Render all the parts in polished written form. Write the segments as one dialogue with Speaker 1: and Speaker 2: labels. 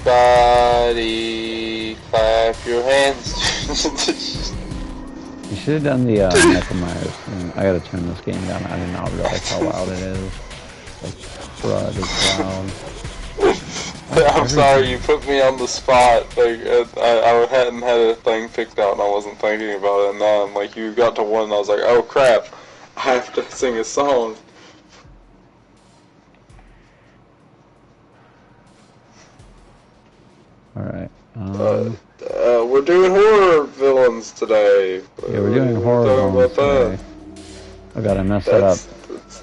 Speaker 1: Everybody, clap your hands.
Speaker 2: You should have done the Michael Myers thing. I gotta turn this game down. I did not realize how loud it is. Like, crud, it's loud.
Speaker 1: I'm sorry, you put me on the spot. Like, I hadn't had a thing picked out and I wasn't thinking about it. And now I'm like, you got to one and I was like, oh crap, I have to sing a song.
Speaker 2: Alright.
Speaker 1: We're doing horror villains today.
Speaker 2: Yeah, we're doing horror villains today. Oh god, I messed that up.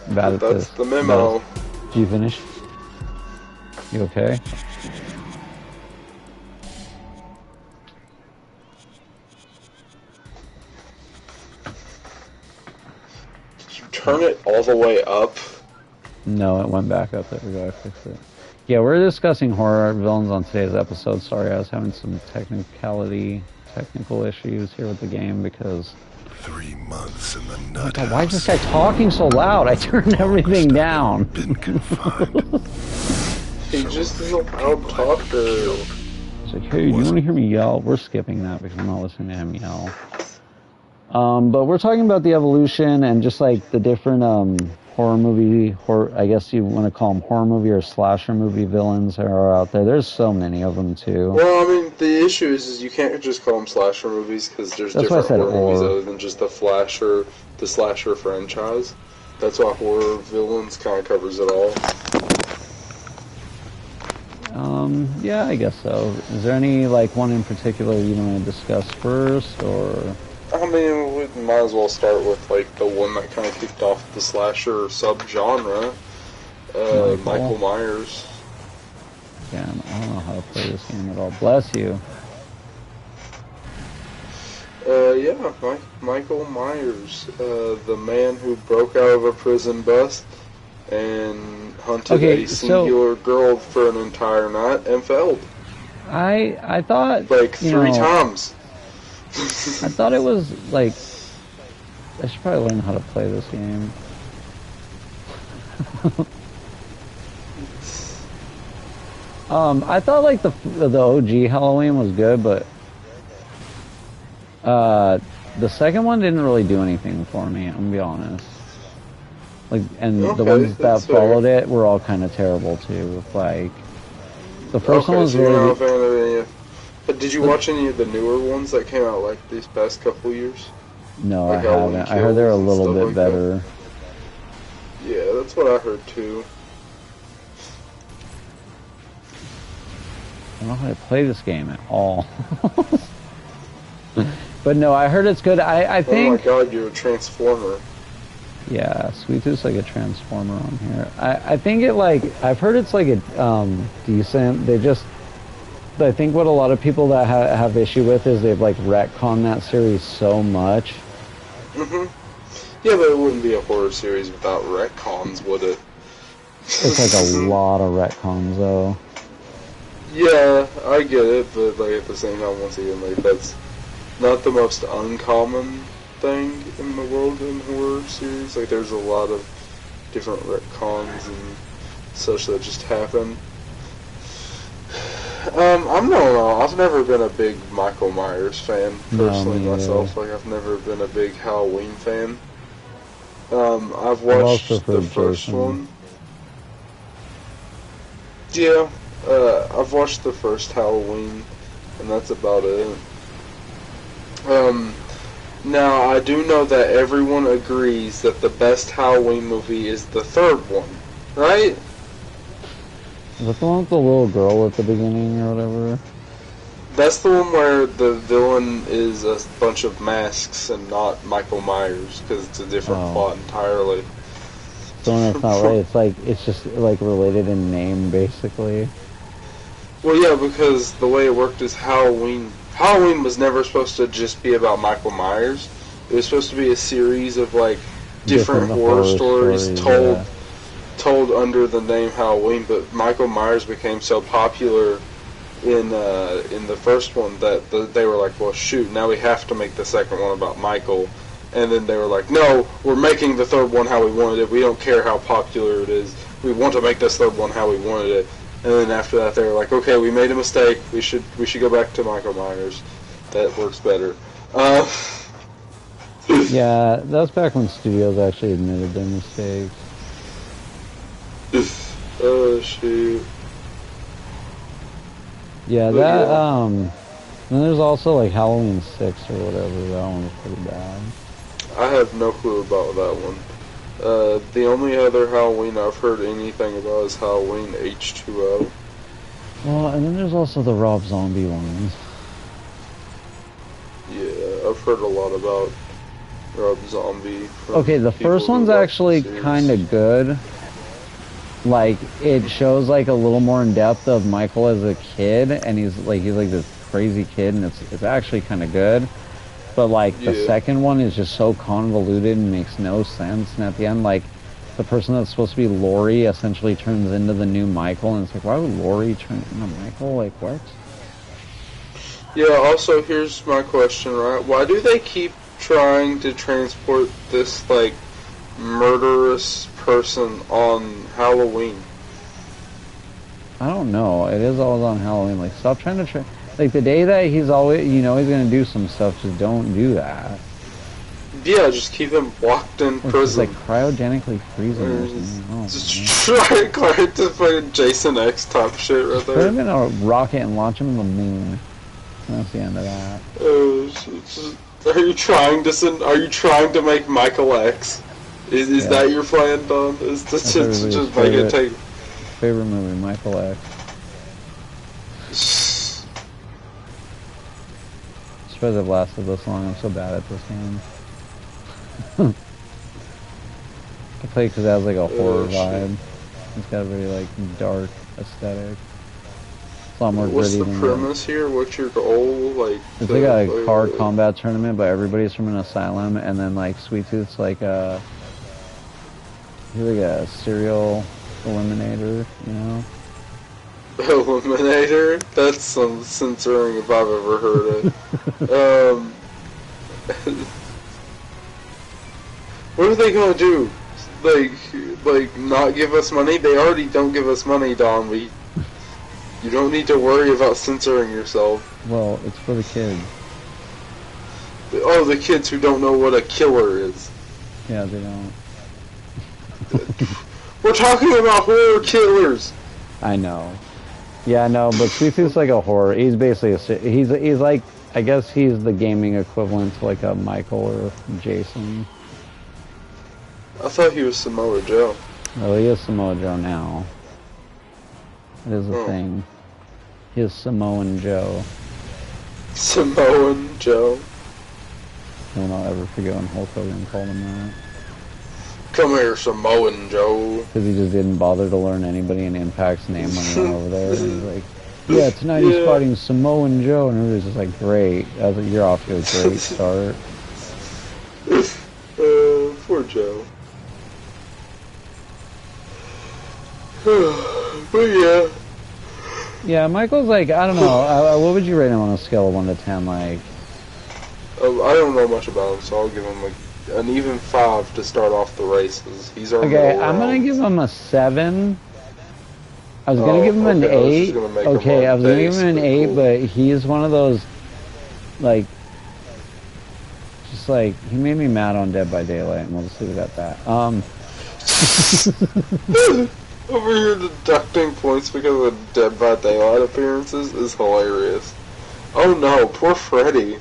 Speaker 1: That's the memo.
Speaker 2: Did you finish? You okay?
Speaker 1: Did you turn it all the way up?
Speaker 2: No, it went back up. There we go, I fixed it. Yeah, we're discussing horror villains on today's episode. Sorry, I was having some technical issues here with the game because...
Speaker 3: 3 months in the nut
Speaker 2: God, why is this guy talking so loud? I turned everything down.
Speaker 3: Been confined.
Speaker 1: He just is a loud talker.
Speaker 2: It's like, hey, do you want to hear me yell? We're skipping that because I'm not listening to him yell. But we're talking about the evolution and just like the different I guess you want to call them horror movie or slasher movie villains that are out there. There's so many of them too.
Speaker 1: Well, I mean, the issue is you can't just call them slasher movies because there's different horror movies other than just the slasher franchise. That's why horror villains kind of covers it all.
Speaker 2: Yeah, I guess so. Is there any like one in particular you want to discuss first, or?
Speaker 1: I mean, we might as well start with like the one that kind of kicked off the slasher subgenre, Michael Myers.
Speaker 2: Yeah, I don't know how to play this game at all. Bless you.
Speaker 1: Yeah, Michael Myers, the man who broke out of a prison bus and hunted a singular girl for an entire night and failed.
Speaker 2: I thought
Speaker 1: like 3 times.
Speaker 2: I thought it was like I should probably learn how to play this game. I thought like the OG Halloween was good, but the second one didn't really do anything for me. I'm gonna be honest. Like, and the ones that followed it were all kind of terrible too. Like the first one was really.
Speaker 1: But did you watch any of the newer ones that came out like these past couple years?
Speaker 2: No, like I haven't. I heard they're a little bit better.
Speaker 1: Yeah, that's what I heard too.
Speaker 2: I don't know how to play this game at all. But no, I heard it's good. I think...
Speaker 1: Oh my god, you're a Transformer.
Speaker 2: Yeah, Sweet Tooth's like a Transformer on here. I think it like... I've heard it's like a decent... They just... I think what a lot of people that have issue with is they've like retconned that series so much.
Speaker 1: Yeah, but it wouldn't be a horror series without retcons, would it?
Speaker 2: It's like a lot of retcons, though.
Speaker 1: Yeah, I get it, but like at the same time, once again, like that's not the most uncommon thing in the world in horror series. Like there's a lot of different retcons and such that just happen. I've never been a big Michael Myers fan, personally, myself. Like, I've never been a big Halloween fan. I've watched the first one. Yeah, I've watched the first Halloween, and that's about it. Now, I do know that everyone agrees that the best Halloween movie is the third one, right?
Speaker 2: Is that the one with the little girl at the beginning or whatever?
Speaker 1: That's the one where the villain is a bunch of masks and not Michael Myers, because it's a different plot entirely.
Speaker 2: The one that's not right. It's like it's just like related in name, basically.
Speaker 1: Well, yeah, because the way it worked is Halloween was never supposed to just be about Michael Myers. It was supposed to be a series of like different horror stories told under the name Halloween, but Michael Myers became so popular in the first one that they were like, well, shoot, now we have to make the second one about Michael. And then they were like, no, we're making the third one how we wanted it. We don't care how popular it is. We want to make this third one how we wanted it. And then after that, they were like, okay, we made a mistake. We should go back to Michael Myers. That works better.
Speaker 2: Yeah, that's back when studios actually admitted their mistakes.
Speaker 1: Oh, shoot.
Speaker 2: Yeah, that, then there's also, like, Halloween 6 or whatever. That one was pretty bad.
Speaker 1: I have no clue about that one. The only other Halloween I've heard anything about is Halloween H2O.
Speaker 2: Well, and then there's also the Rob Zombie ones.
Speaker 1: Yeah, I've heard a lot about Rob Zombie.
Speaker 2: Okay, the first one's actually kind of good. Like, it shows, like, a little more in depth of Michael as a kid, and he's like this crazy kid, and it's actually kind of good. But, like, the second one is just so convoluted and makes no sense, and at the end, like, the person that's supposed to be Laurie essentially turns into the new Michael, and it's like, why would Laurie turn into Michael? Like, what?
Speaker 1: Yeah, also, here's my question, right? Why do they keep trying to transport this, like, murderous person on Halloween?
Speaker 2: I don't know. It is always on Halloween. Like, stop trying to like, the day that he's always, you know, he's gonna do some stuff, just don't do that.
Speaker 1: Yeah, just keep him locked in prison.
Speaker 2: Just, like, cryogenically freezing or something.
Speaker 1: Just try to fucking Jason X type shit right there.
Speaker 2: Put him in a rocket and launch him in the moon. That's the end of that.
Speaker 1: Are you trying to make Michael X? Is that your plan, Don? Is to just make it take...
Speaker 2: Favorite movie, Michael X. Surprised I've lasted this long. I'm so bad at this game. I play because it has like a horror vibe. It's got a very like dark aesthetic. It's a lot more
Speaker 1: What's
Speaker 2: gritty
Speaker 1: the
Speaker 2: than
Speaker 1: premise here? What's your goal? Like,
Speaker 2: it's like a card combat tournament, but everybody's from an asylum, and then like Sweet Tooth's like he's like a serial eliminator, you know?
Speaker 1: Eliminator? That's some censoring if I've ever heard it. What are they gonna do? Like not give us money? They already don't give us money, Don. You don't need to worry about censoring yourself.
Speaker 2: Well, it's for the kids.
Speaker 1: Oh, the kids who don't know what a killer is.
Speaker 2: Yeah, they don't.
Speaker 1: We're talking about horror killers.
Speaker 2: I know. Yeah, no, but Sweet Tooth's like a horror. He's basically he's like, I guess he's the gaming equivalent to like a Michael or Jason.
Speaker 1: I thought he was Samoa Joe.
Speaker 2: Well, he is Samoa Joe now. It is a thing. He is Samoan Joe.
Speaker 1: Samoan Joe.
Speaker 2: I will not ever forget when Hulk Hogan called him that.
Speaker 1: Come here, Samoan Joe.
Speaker 2: Because he just didn't bother to learn anybody in Impact's name when he went over there. And he's like, yeah, tonight he's fighting Samoan Joe. And everybody's just like, great. I was like, you're off to a great start.
Speaker 1: Poor Joe. But yeah.
Speaker 2: Yeah, Michael's like, I don't know. What would you rate him on a scale of 1 to 10? Like,
Speaker 1: I don't know much about him, so I'll give him like an even 5 to start off the races. He's our
Speaker 2: okay, I'm gonna give him a 7. I was gonna give him an 8. Okay, I was gonna give him an 8, cool. But he is one of those, like, just like, he made me mad on Dead by Daylight, and we'll just leave it at that.
Speaker 1: Over here deducting points because of Dead by Daylight appearances is hilarious. Oh no, poor Freddy.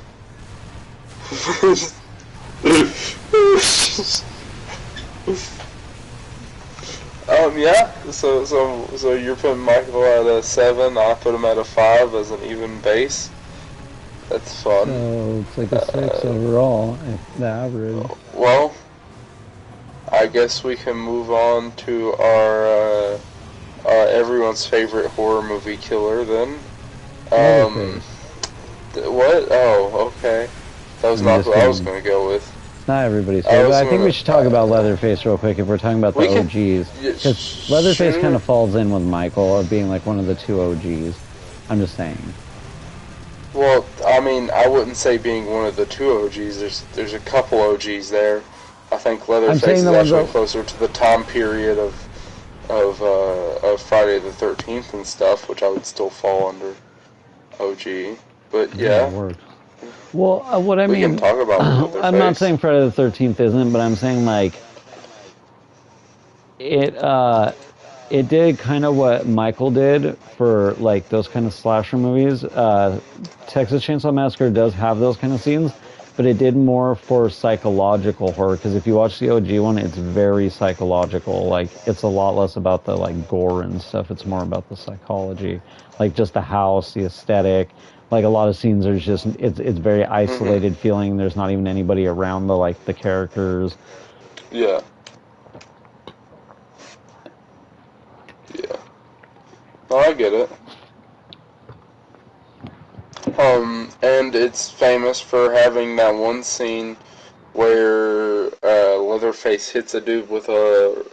Speaker 1: Yeah. So you're putting Michael at a 7. I put him at a 5 as an even base. That's fun.
Speaker 2: So it's like a 6 overall, the average.
Speaker 1: Well, I guess we can move on to our everyone's favorite horror movie killer then. What? Oh, okay. That was not what I was going to go with.
Speaker 2: It's not everybody's favorite. I think we should talk about Leatherface real quick if we're talking about the OGs. Because Leatherface kind of falls in with Michael of being like one of the 2 OGs. I'm just saying.
Speaker 1: Well, I mean, I wouldn't say being one of the 2 OGs. There's a couple OGs there. I think Leatherface is actually closer to the time period of of Friday the 13th and stuff, which I would still fall under OG. But yeah.
Speaker 2: It works. Well, what I
Speaker 1: we
Speaker 2: mean,
Speaker 1: can talk about
Speaker 2: I'm not saying Friday the 13th isn't, but I'm saying like it did kind of what Michael did for like those kind of slasher movies. Texas Chainsaw Massacre does have those kind of scenes, but it did more for psychological horror, because if you watch the OG one, it's very psychological. Like, it's a lot less about the like gore and stuff. It's more about the psychology, like just the house, the aesthetic. Like, a lot of scenes are just it's very isolated feeling. There's not even anybody around the characters.
Speaker 1: Yeah. Oh, I get it. And it's famous for having that one scene where Leatherface hits a dude with a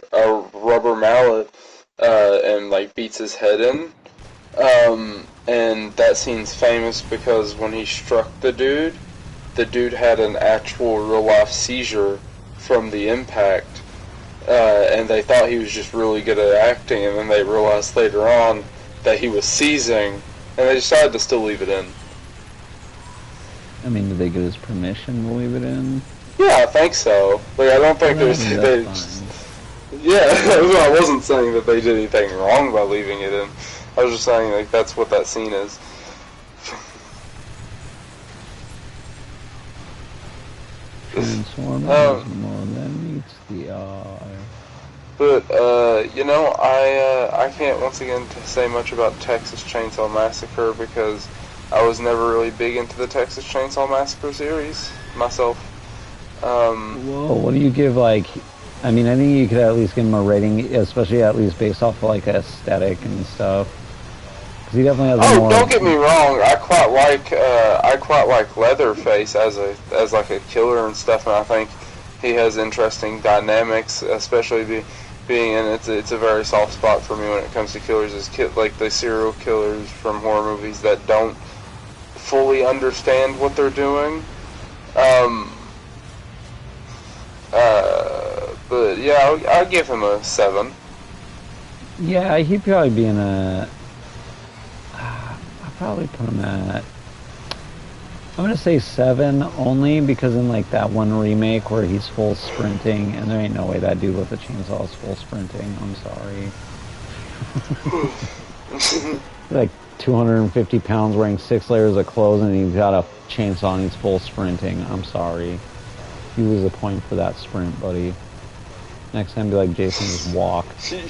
Speaker 1: rubber mallet and like beats his head in. And that scene's famous because when he struck the dude had an actual real life seizure from the impact. And they thought he was just really good at acting, and then they realized later on that he was seizing, and they decided to still leave it in.
Speaker 2: I mean, did they get his permission to leave it in?
Speaker 1: Yeah, I think so. Like, I don't think yeah, I wasn't saying that they did anything wrong by leaving it in. I was just saying, like, that's what that scene is.
Speaker 2: Transformers more than meets the eye.
Speaker 1: But, you know, I can't once again say much about Texas Chainsaw Massacre because I was never really big into the Texas Chainsaw Massacre series myself.
Speaker 2: Whoa, what do you give, like, I mean, I think you could at least give him a rating, especially at least based off of, like, aesthetic and stuff. Because he definitely has more...
Speaker 1: don't get me wrong, I quite like Leatherface as like a killer and stuff, and I think he has interesting dynamics, especially being in it's a very soft spot for me when it comes to killers, is like the serial killers from horror movies that don't fully understand what they're doing. But yeah, I'll give him a 7.
Speaker 2: Yeah, he'd probably be in a... I'd probably put him at... I'm going to say 7 only because in like that one remake where he's full sprinting, and there ain't no way that dude with the chainsaw is full sprinting. I'm sorry. Like 250 pounds wearing 6 layers of clothes and he's got a chainsaw and he's full sprinting. I'm sorry. You lose a point for that sprint, buddy. Next time be like Jason, just walk.
Speaker 1: You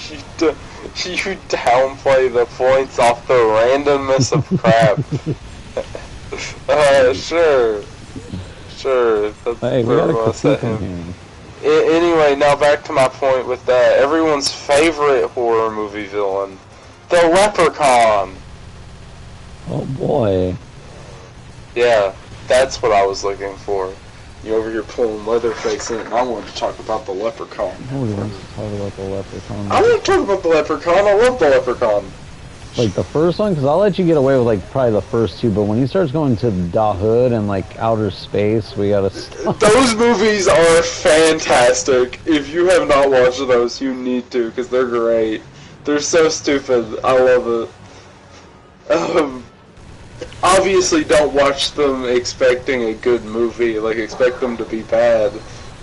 Speaker 1: downplay the points off the randomness of crap. Sure. That's
Speaker 2: hey, we gotta critique him.
Speaker 1: Anyway, now back to my point with that. Everyone's favorite horror movie villain, the Leprechaun.
Speaker 2: Oh boy.
Speaker 1: Yeah, that's what I was looking for. You over here pulling Leatherface in, and I wanted to talk about the Leprechaun.
Speaker 2: Nobody wants to talk about the Leprechaun.
Speaker 1: I want to talk about the Leprechaun. I love the Leprechaun.
Speaker 2: Like the first one, because I'll let you get away with like probably the first two, but when he starts going to Da Hood and like outer space, we gotta stop.
Speaker 1: Those movies are fantastic. If you have not watched those, you need to, because they're great. They're so stupid. I love it. Obviously, don't watch them expecting a good movie. Like, expect them to be bad,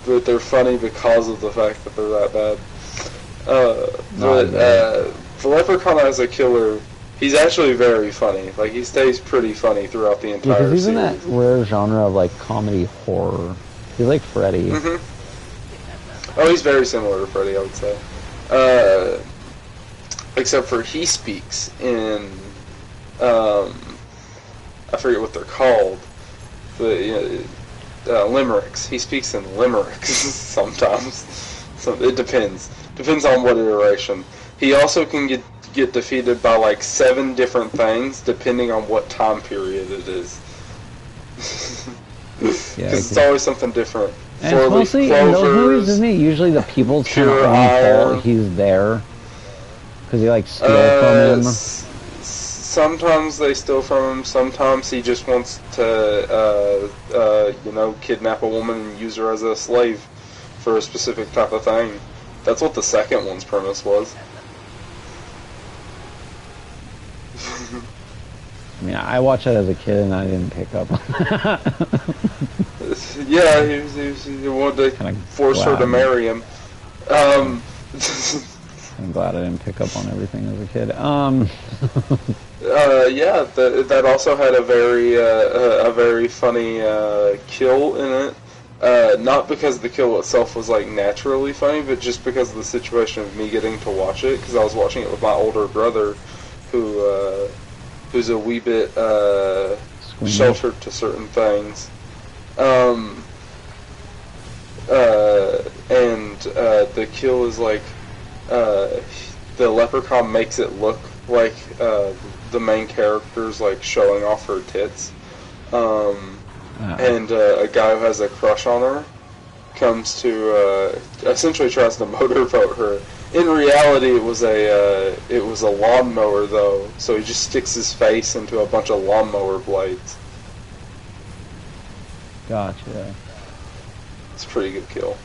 Speaker 1: but they're funny because of the fact that they're that bad. The Leprechaun as a killer, he's actually very funny. Like, he stays pretty funny throughout the entire series.
Speaker 2: He's in that rare genre of, like, comedy horror. He's like Freddy.
Speaker 1: Mm-hmm. Oh, he's very similar to Freddy, I would say. Except for he speaks in, I forget what they're called, but, you know, limericks. He speaks in limericks sometimes. So it depends. Depends on what iteration. He also can get defeated by like 7 different things depending on what time period it is. Because it's always something different.
Speaker 2: And it's mostly in those movies, isn't it? Usually the people's kind of own fault he's there. Because he like steal from him.
Speaker 1: Sometimes they steal from him. Sometimes he just wants to, you know, kidnap a woman and use her as a slave for a specific type of thing. That's what the second one's premise was.
Speaker 2: I mean, I watched that as a kid and I didn't pick up on that.
Speaker 1: Yeah, he wanted to force her to marry him.
Speaker 2: I'm glad I didn't pick up on everything as a kid.
Speaker 1: Yeah, that also had a very funny kill in it. Not because the kill itself was like naturally funny, but just because of the situation of me getting to watch it. Because I was watching it with my older brother, who's a wee bit sheltered to certain things. The kill is like the leprechaun makes it look like the main character's like showing off her tits, and a guy who has a crush on her comes to essentially tries to motorboat her. In reality, it was a lawnmower though, so he just sticks his face into a bunch of lawnmower blades.
Speaker 2: Gotcha.
Speaker 1: It's a pretty good kill.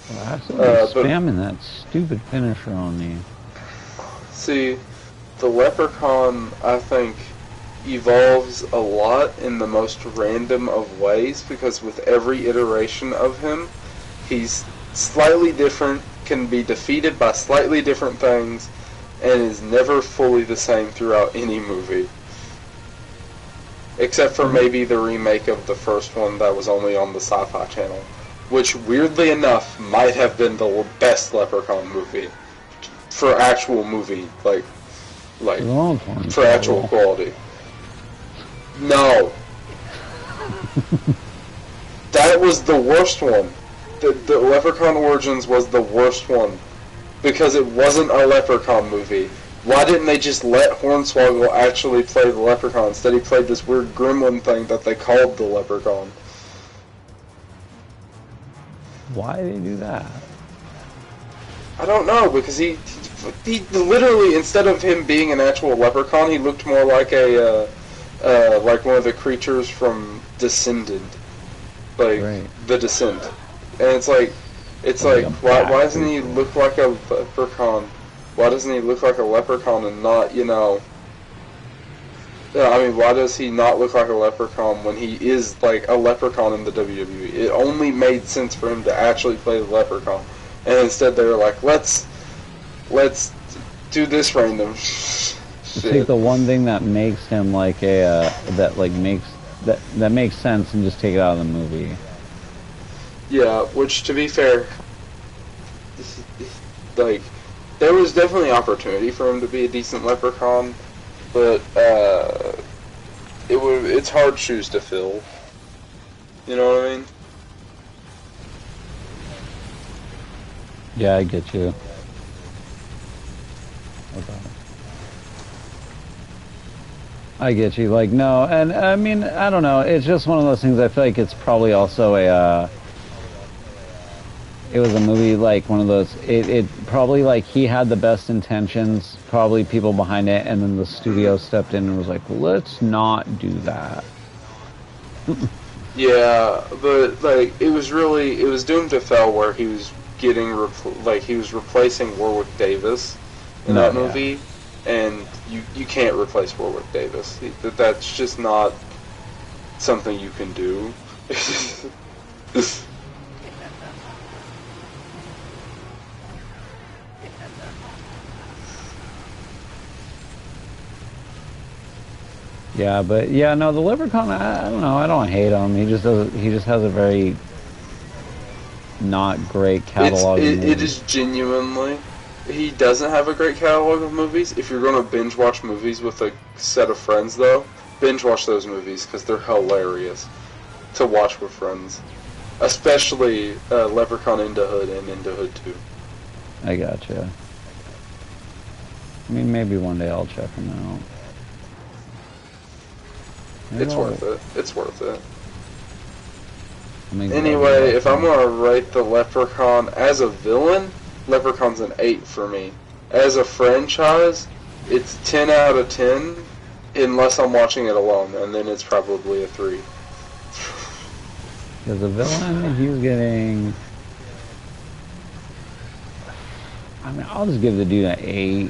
Speaker 2: Well, absolutely spamming that stupid finisher on me.
Speaker 1: See, the leprechaun, I think, evolves a lot in the most random of ways, because with every iteration of him, he's slightly different, can be defeated by slightly different things, and is never fully the same throughout any movie. Except for maybe the remake of the first one that was only on the Sci-Fi Channel, which, weirdly enough, might have been the best Leprechaun movie. For actual movie, like for actual quality. No. That was the worst one. The Leprechaun Origins was the worst one, because it wasn't a Leprechaun movie. Why didn't they just let Hornswoggle actually play the Leprechaun? Instead he played this weird gremlin thing that they called the Leprechaun.
Speaker 2: Why did they do that?
Speaker 1: I don't know, because he literally, instead of him being an actual leprechaun, he looked more like like one of the creatures from Descended. Like, right. The Descent. And it's like why doesn't he look like a leprechaun? Why doesn't he look like a leprechaun and not, why does he not look like a leprechaun when he is, like, a leprechaun in the WWE? It only made sense for him to actually play the leprechaun. And instead they were like, let's do this random shit.
Speaker 2: Take the one thing that makes him, like, that makes sense and just take it out of the movie.
Speaker 1: Yeah, which, to be fair, like, there was definitely opportunity for him to be a decent leprechaun, but it's hard shoes to fill. You know what I mean?
Speaker 2: Yeah, I get you. Okay. I get you. Like, no, and I mean, I don't know. It's just one of those things. I feel like it's probably also it was a movie, like, one of those, it probably, like, he had the best intentions, probably people behind it, and then the studio stepped in and was like, let's not do that.
Speaker 1: Yeah, but, like, it was doomed to fail where he was he was replacing Warwick Davis in that movie, and you can't replace Warwick Davis. That's just not something you can do.
Speaker 2: Yeah, but yeah, no, the Leprechaun, I don't know, I don't hate him. He just has a very not great catalog.
Speaker 1: It is genuinely, he doesn't have a great catalog of movies. If you're going to binge watch movies with a set of friends, though, binge watch those movies because they're hilarious to watch with friends. Especially Leprechaun Into Hood and Into Hood 2.
Speaker 2: I gotcha. I mean, maybe one day I'll check them out.
Speaker 1: It's worth it. It's worth it. Anyway, if I'm going to rate the Leprechaun as a villain, Leprechaun's an 8 for me. As a franchise, it's 10 out of 10, unless I'm watching it alone, and then it's probably a 3.
Speaker 2: As a villain, he's getting... I mean, I'll just give the dude an 8.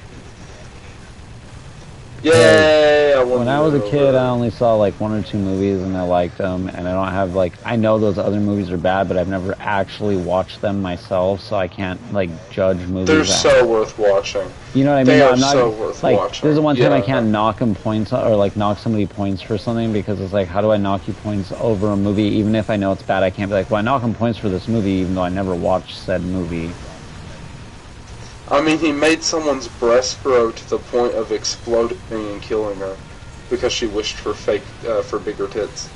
Speaker 1: Yeah,
Speaker 2: when I was a kid, I only saw like 1 or 2 movies and I liked them, and I don't have like, I know those other movies are bad, but I've never actually watched them myself, so I can't like judge movies.
Speaker 1: They're so worth watching.
Speaker 2: You know what I mean?
Speaker 1: They
Speaker 2: No,
Speaker 1: are
Speaker 2: I'm not,
Speaker 1: so worth
Speaker 2: like,
Speaker 1: watching.
Speaker 2: There's the one time I can't knock them points, or like knock somebody points for something, because it's like, how do I knock you points over a movie? Even if I know it's bad, I can't be like, well, I knock them points for this movie, even though I never watched said movie.
Speaker 1: I mean, he made someone's breast grow to the point of exploding and killing her because she wished for for bigger tits.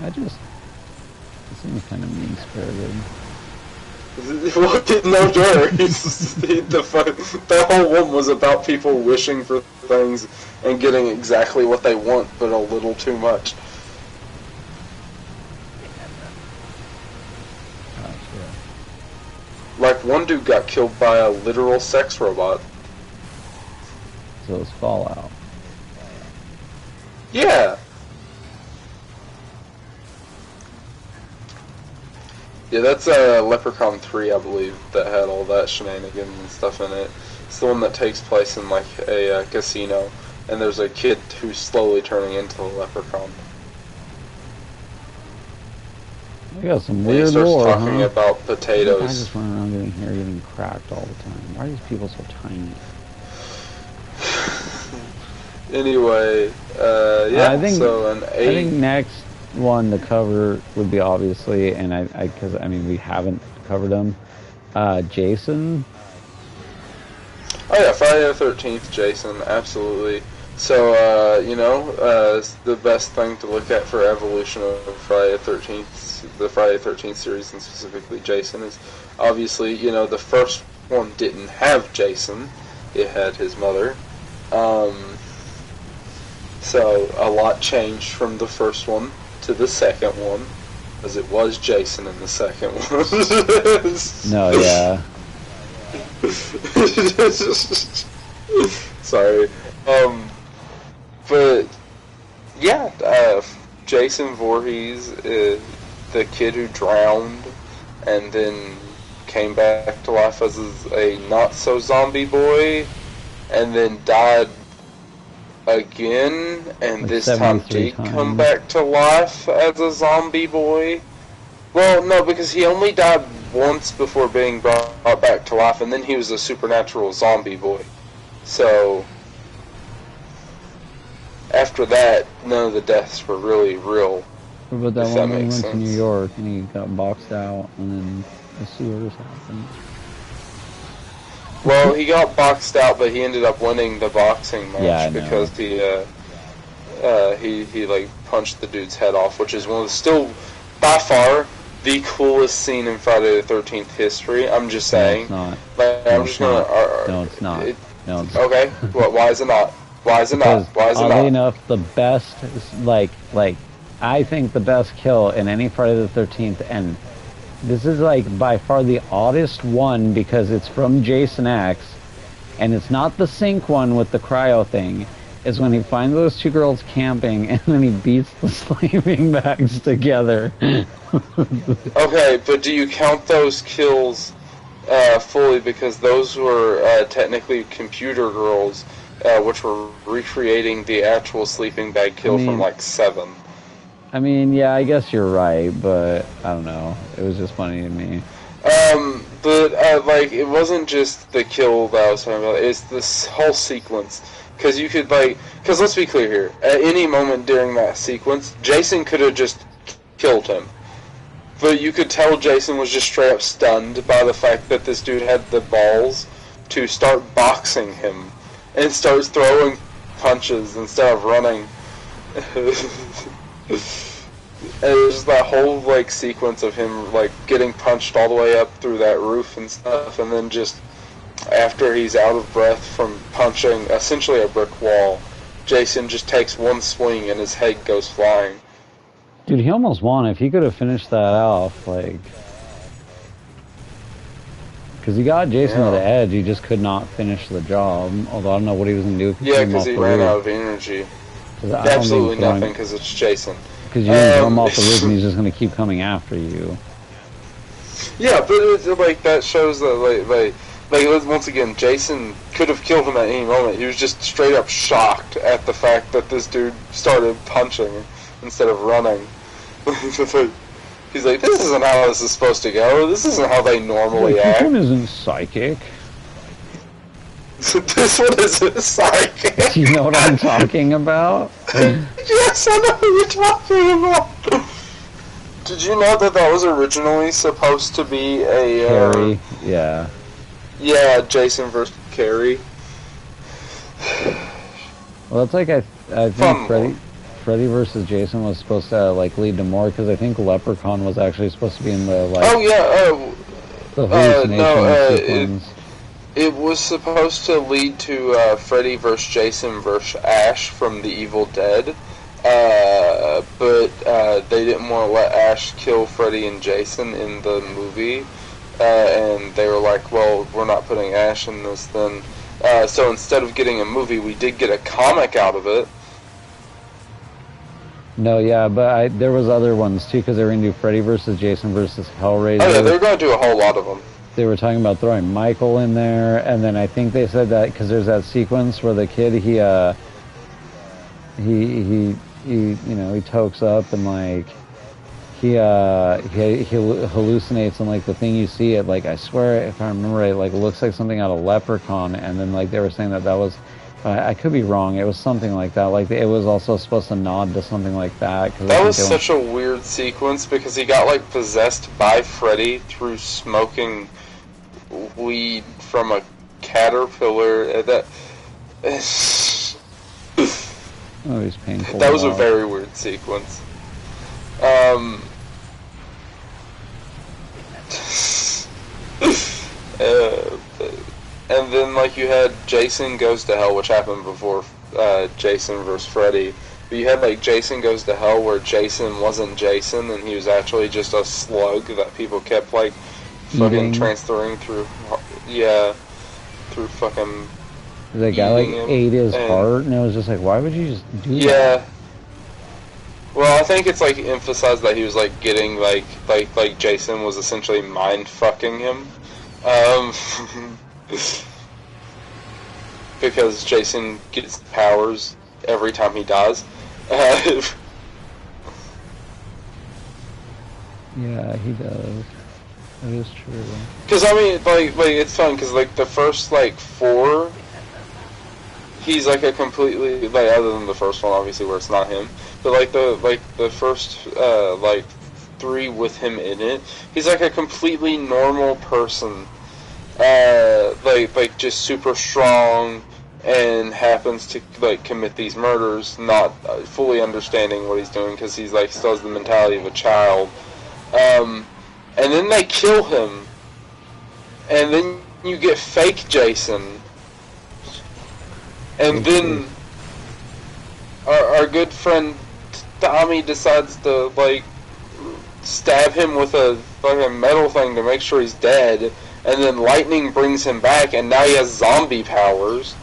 Speaker 2: It seems kind of mean-spirited.
Speaker 1: What? No, the whole one was about people wishing for things and getting exactly what they want, but a little too much. Like, one dude got killed by a literal sex robot.
Speaker 2: So it's Fallout.
Speaker 1: Yeah. Yeah, that's Leprechaun 3, I believe, that had all that shenanigans and stuff in it. It's the one that takes place in, like, a casino, and there's a kid who's slowly turning into a leprechaun.
Speaker 2: We got some weird lore,
Speaker 1: starts talking about potatoes.
Speaker 2: I just run around getting cracked all the time. Why are these people so tiny?
Speaker 1: Anyway, yeah,
Speaker 2: I think
Speaker 1: next
Speaker 2: one to cover would be obviously, and because I mean we haven't covered them. Jason.
Speaker 1: Oh yeah, Friday the 13th, Jason, absolutely. So the best thing to look at for evolution of Friday the 13th, the Friday the 13th series, and specifically Jason, is obviously the first one didn't have Jason; it had his mother. So a lot changed from the first one to the second one, as it was Jason in the second one.
Speaker 2: No, yeah.
Speaker 1: Sorry. But yeah, Jason Voorhees, the kid who drowned and then came back to life as a not-so-zombie boy, and then died again, and like this time did come back to life as a zombie boy. Well, no, because he only died once before being brought back to life, and then he was a supernatural zombie boy. So, after that, none of the deaths were really real.
Speaker 2: What about that one when he went to New York and he got boxed out, and then the sewers happened?
Speaker 1: Well, he got boxed out, but he ended up winning the boxing match because he like punched the dude's head off, which is one of still by far the coolest scene in Friday the 13th history. I'm just saying.
Speaker 2: No, it's not.
Speaker 1: Like,
Speaker 2: no, it's not. No, it's not. No, it's
Speaker 1: okay. Well, why is it not? Why is it not? Why is it not?
Speaker 2: Oddly enough, the best, like I think the best kill in any Friday the 13th, and this is like by far the oddest one because it's from Jason X, and it's not the sink one with the cryo thing, is when he finds those two girls camping and then he beats the sleeping bags together.
Speaker 1: Okay, but do you count those kills fully, because those were technically computer girls, which were recreating the actual sleeping bag kill from like 7.
Speaker 2: I mean, yeah, I guess you're right, but I don't know. It was just funny to me.
Speaker 1: But like, it wasn't just the kill that I was talking about. It's this whole sequence. Because you could, like, because let's be clear here. At any moment during that sequence, Jason could have just killed him. But you could tell Jason was just straight up stunned by the fact that this dude had the balls to start boxing him and starts throwing punches instead of running. And it was just that whole like sequence of him like getting punched all the way up through that roof and stuff, and then just after he's out of breath from punching essentially a brick wall, Jason just takes one swing and his head goes flying.
Speaker 2: Dude, he almost won. If he could have finished that off, like, because he got Jason to the edge, he just could not finish the job. Although I don't know what he was going to do if he
Speaker 1: yeah, because he ran out of energy. Absolutely nothing, because it's Jason.
Speaker 2: Because you didn't throw him off the roof and he's just going to keep coming after you.
Speaker 1: Yeah, but it's, like, that shows that, like Like, once again, Jason could have killed him at any moment. He was just straight up shocked at the fact that this dude started punching instead of running. He's like, this isn't how this is supposed to go. This isn't how they normally act.
Speaker 2: This one isn't psychic.
Speaker 1: This one isn't psychic.
Speaker 2: Do you know what I'm talking about?
Speaker 1: Yes, I know what you're talking about. Did you know that that was originally supposed to be a...
Speaker 2: Carrie, yeah.
Speaker 1: Yeah, Jason versus Carrie.
Speaker 2: Well, it's like I think Freddy versus Jason was supposed to like lead to more, because I think Leprechaun was actually supposed to be in the like.
Speaker 1: Oh yeah.
Speaker 2: The hallucination sequence.
Speaker 1: It was supposed to lead to Freddy vs. Jason vs. Ash from The Evil Dead, but they didn't want to let Ash kill Freddy and Jason in the movie, and they were like, well, we're not putting Ash in this then. So instead of getting a movie, we did get a comic out of it.
Speaker 2: No, yeah, but there was other ones too, because they were going to do Freddy vs. Jason vs. Hellraiser.
Speaker 1: Oh yeah, they were going to do a whole lot of them.
Speaker 2: They were talking about throwing Michael in there, and then I think they said that because there's that sequence where the kid he tokes up and like he hallucinates, and like the thing you see it, like I swear if I remember right, like it looks like something out of Leprechaun, and then like they were saying that was. I could be wrong. It was something like that. Like it was also supposed to nod to something like that.
Speaker 1: That was such a weird sequence because he got like possessed by Freddy through smoking weed from a caterpillar. That
Speaker 2: oh, he's painful.
Speaker 1: That was a very weird sequence. And then, like, you had Jason Goes to Hell, which happened before Jason vs. Freddy. But you had, like, Jason Goes to Hell, where Jason wasn't Jason, and he was actually just a slug that people kept, like, fucking transferring through, through fucking...
Speaker 2: The guy, like, ate his heart, and it was just like, why would you just do that?
Speaker 1: Yeah. Well, I think it's, like, emphasized that he was, like, getting, like Jason was essentially mind-fucking him. Because Jason gets powers every time he dies.
Speaker 2: Yeah, he does. That is true.
Speaker 1: Because I mean, like it's fun because like the first like 4, he's like a completely like other than the first one, obviously where it's not him, but like the first like 3 with him in it, he's like a completely normal person. Like just super strong, and happens to like commit these murders, not fully understanding what he's doing because he's like still has the mentality of a child. And then they kill him, and then you get fake Jason, and then our good friend Tommy decides to like stab him with a fucking metal thing to make sure he's dead. And then lightning brings him back, and now he has zombie powers.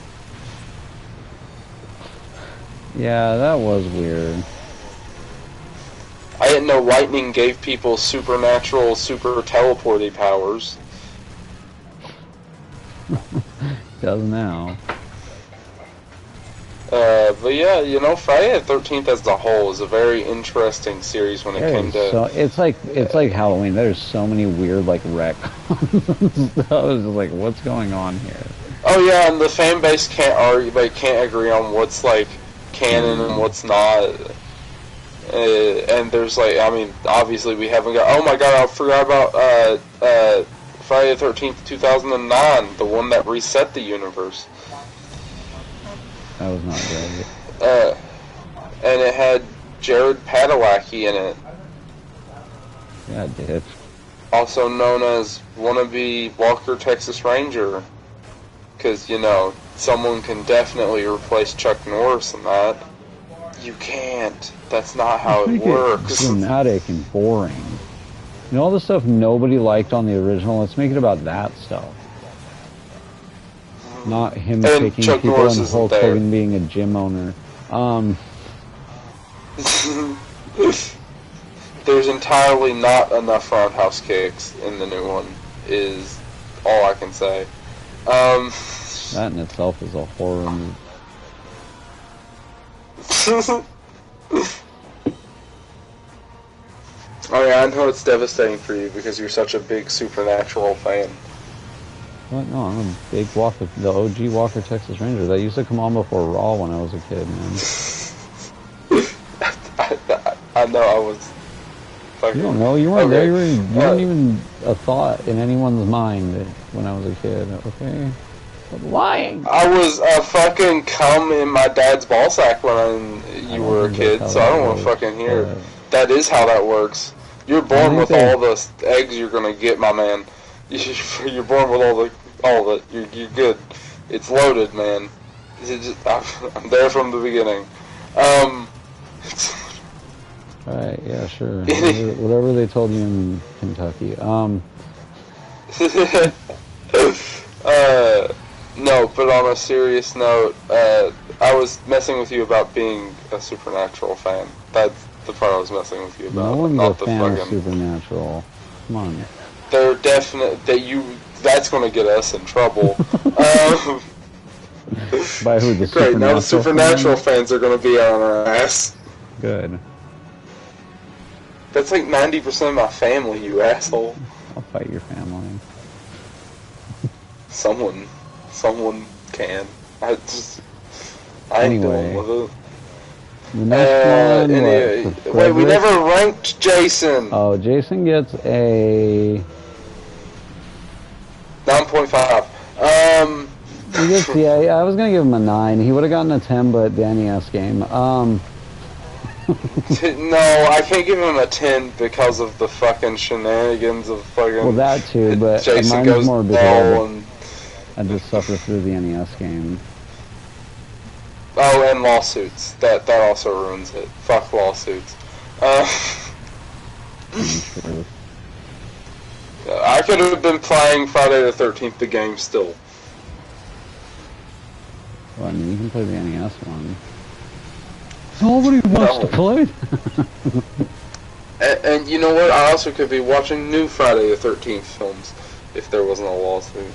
Speaker 2: Yeah, that was weird.
Speaker 1: I didn't know lightning gave people supernatural, super teleporty powers.
Speaker 2: Does now.
Speaker 1: But yeah, you know, Friday the 13th as a whole is a very interesting series when it came to...
Speaker 2: So, it's like Halloween. There's so many weird, like, retcons. I was just like, what's going on here?
Speaker 1: Oh yeah, and the fan base can't argue, like, can't agree on what's, like, canon and what's not. And there's, like, I mean, obviously we haven't got... Oh my god, I forgot about, Friday the 13th, 2009, the one that reset the universe.
Speaker 2: That was not great.
Speaker 1: And it had Jared Padalecki in it.
Speaker 2: Yeah, it did.
Speaker 1: Also known as wannabe Walker Texas Ranger. Because, you know, someone can definitely replace Chuck Norris in that. You can't. That's not how it works.
Speaker 2: Dramatic and boring. You know all the stuff nobody liked on the original? Let's make it about that stuff. Not him
Speaker 1: and
Speaker 2: taking
Speaker 1: Chuck
Speaker 2: people
Speaker 1: Norris
Speaker 2: and Hulk Hogan being a gym owner.
Speaker 1: There's entirely not enough roundhouse kicks in the new one, is all I can say.
Speaker 2: That in itself is a horror movie.
Speaker 1: Oh yeah, I know it's devastating for you because you're such a big Supernatural fan.
Speaker 2: What? No, I'm a big the OG Walker Texas Ranger. That used to come on before Raw when I was a kid, man.
Speaker 1: I know I was. Fucking,
Speaker 2: you don't know. You weren't there. You weren't even a thought in anyone's mind when I was a kid. Okay. I'm lying.
Speaker 1: I was fucking cum in my dad's ball sack when you were a kid, so I don't want to fucking hear. That is how that works. You're born with all the eggs you're gonna get, my man. You're born with all of it. You're good. It's loaded, man. I'm there from the beginning.
Speaker 2: Alright, yeah, sure. Whatever they told you in Kentucky.
Speaker 1: No, but on a serious note, I was messing with you about being a Supernatural fan. That's the part I was messing with you about.
Speaker 2: No one's
Speaker 1: not
Speaker 2: a fan of Supernatural. Come on.
Speaker 1: They're definite that's going to get us in trouble.
Speaker 2: By who? The
Speaker 1: Great, now the Supernatural fans are going to be on our ass.
Speaker 2: Good.
Speaker 1: That's like 90% of my family, you asshole.
Speaker 2: I'll fight your family.
Speaker 1: Someone can. I ain't dealing with it.
Speaker 2: The next one,
Speaker 1: wait, we never ranked Jason.
Speaker 2: Oh, Jason gets a
Speaker 1: 9.5.
Speaker 2: He gets, yeah, I was gonna give him a 9. He would have gotten a 10, but the NES game.
Speaker 1: No, I can't give him a 10 because of the fucking shenanigans of fucking.
Speaker 2: Well, that too, but
Speaker 1: Jason
Speaker 2: mine's
Speaker 1: goes
Speaker 2: more because I just suffer through the NES game.
Speaker 1: Oh, and lawsuits. That also ruins it. Fuck lawsuits. I could have been playing Friday the 13th, the game still.
Speaker 2: Well, I mean, you can play the NES one. Nobody wants to play.
Speaker 1: And you know what? I also could be watching new Friday the 13th films if there wasn't a lawsuit.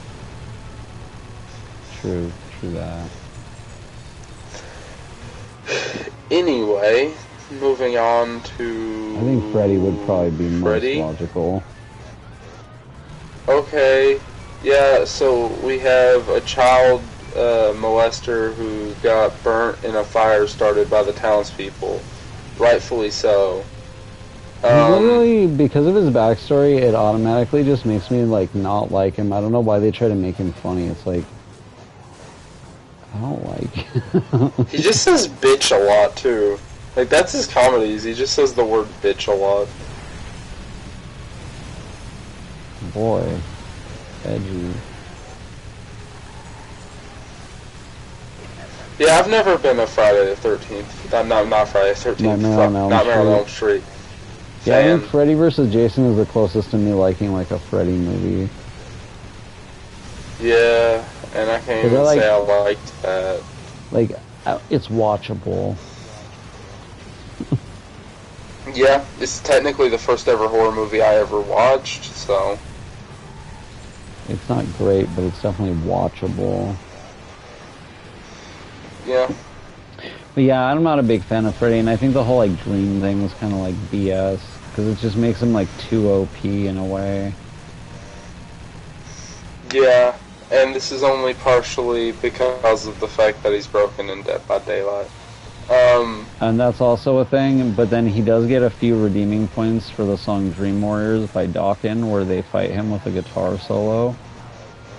Speaker 2: True that.
Speaker 1: Anyway, moving on to...
Speaker 2: I think Freddy would probably be most logical.
Speaker 1: Okay, yeah, so we have a child molester who got burnt in a fire started by the townspeople. Rightfully so.
Speaker 2: Literally, because of his backstory, it automatically just makes me, like, not like him. I don't know why they try to make him funny. It's like... I don't like.
Speaker 1: He just says bitch a lot too. Like that's his comedies. He just says the word bitch a lot.
Speaker 2: Boy, edgy.
Speaker 1: Yeah, I've never been a Friday the 13th. Not Friday the 13th. Nightmare on Elm Street.
Speaker 2: Yeah, I think Freddy vs. Jason is the closest to me liking like a Freddy movie.
Speaker 1: Yeah. And I can't even say I liked that.
Speaker 2: Like, it's watchable.
Speaker 1: Yeah, it's technically the first ever horror movie I ever watched, so...
Speaker 2: It's not great, but it's definitely watchable.
Speaker 1: Yeah.
Speaker 2: But yeah, I'm not a big fan of Freddy, and I think the whole, like, dream thing was kind of like BS. Because it just makes him, like, too OP in a way.
Speaker 1: Yeah. And this is only partially because of the fact that he's broken in Dead by Daylight.
Speaker 2: And that's also a thing, but then he does get a few redeeming points for the song Dream Warriors by Dawkins, where they fight him with a guitar solo.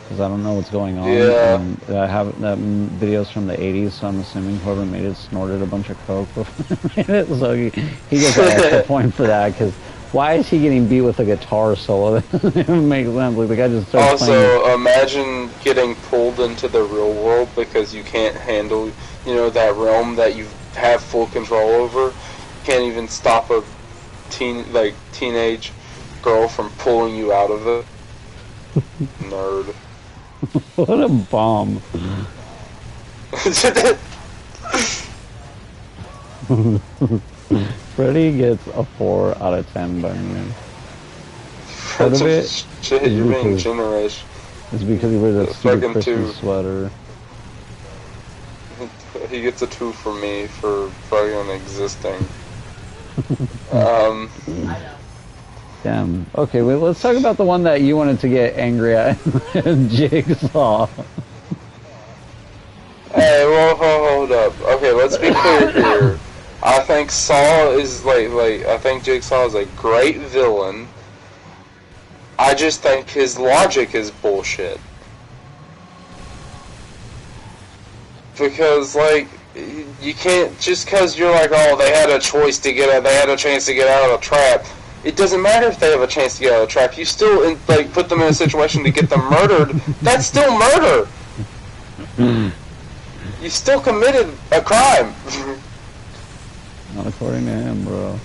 Speaker 2: Because I don't know what's going on.
Speaker 1: Yeah.
Speaker 2: And that video's from the 80s, so I'm assuming whoever made it snorted a bunch of coke before they made it. So he gets an extra point for that, because... Why is he getting beat with a guitar solo? That doesn't even make sense. Like, the guy just starts playing.
Speaker 1: Also, imagine getting pulled into the real world because you can't handle, that realm that you have full control over. Can't even stop a teenage girl from pulling you out of it. Nerd.
Speaker 2: What a bomb. Freddy gets a 4 out of 10 by me.
Speaker 1: Part of it shit, you're being generous.
Speaker 2: It's because he wears that stupid
Speaker 1: Fucking
Speaker 2: Christmas
Speaker 1: 2.
Speaker 2: sweater.
Speaker 1: He gets a 2 from me for fucking existing.
Speaker 2: Damn. Okay, wait, let's talk about the one that you wanted to get angry at. Jigsaw.
Speaker 1: Hey, well, hold up. Okay, let's be clear here. I think Saw is I think Jigsaw is a great villain. I just think his logic is bullshit. Because, you can't, just because you're like, oh, they had a chance to get out of the trap. It doesn't matter if they have a chance to get out of the trap. You still, put them in a situation to get them murdered. That's still murder! You still committed a crime.
Speaker 2: Not according to him, bro.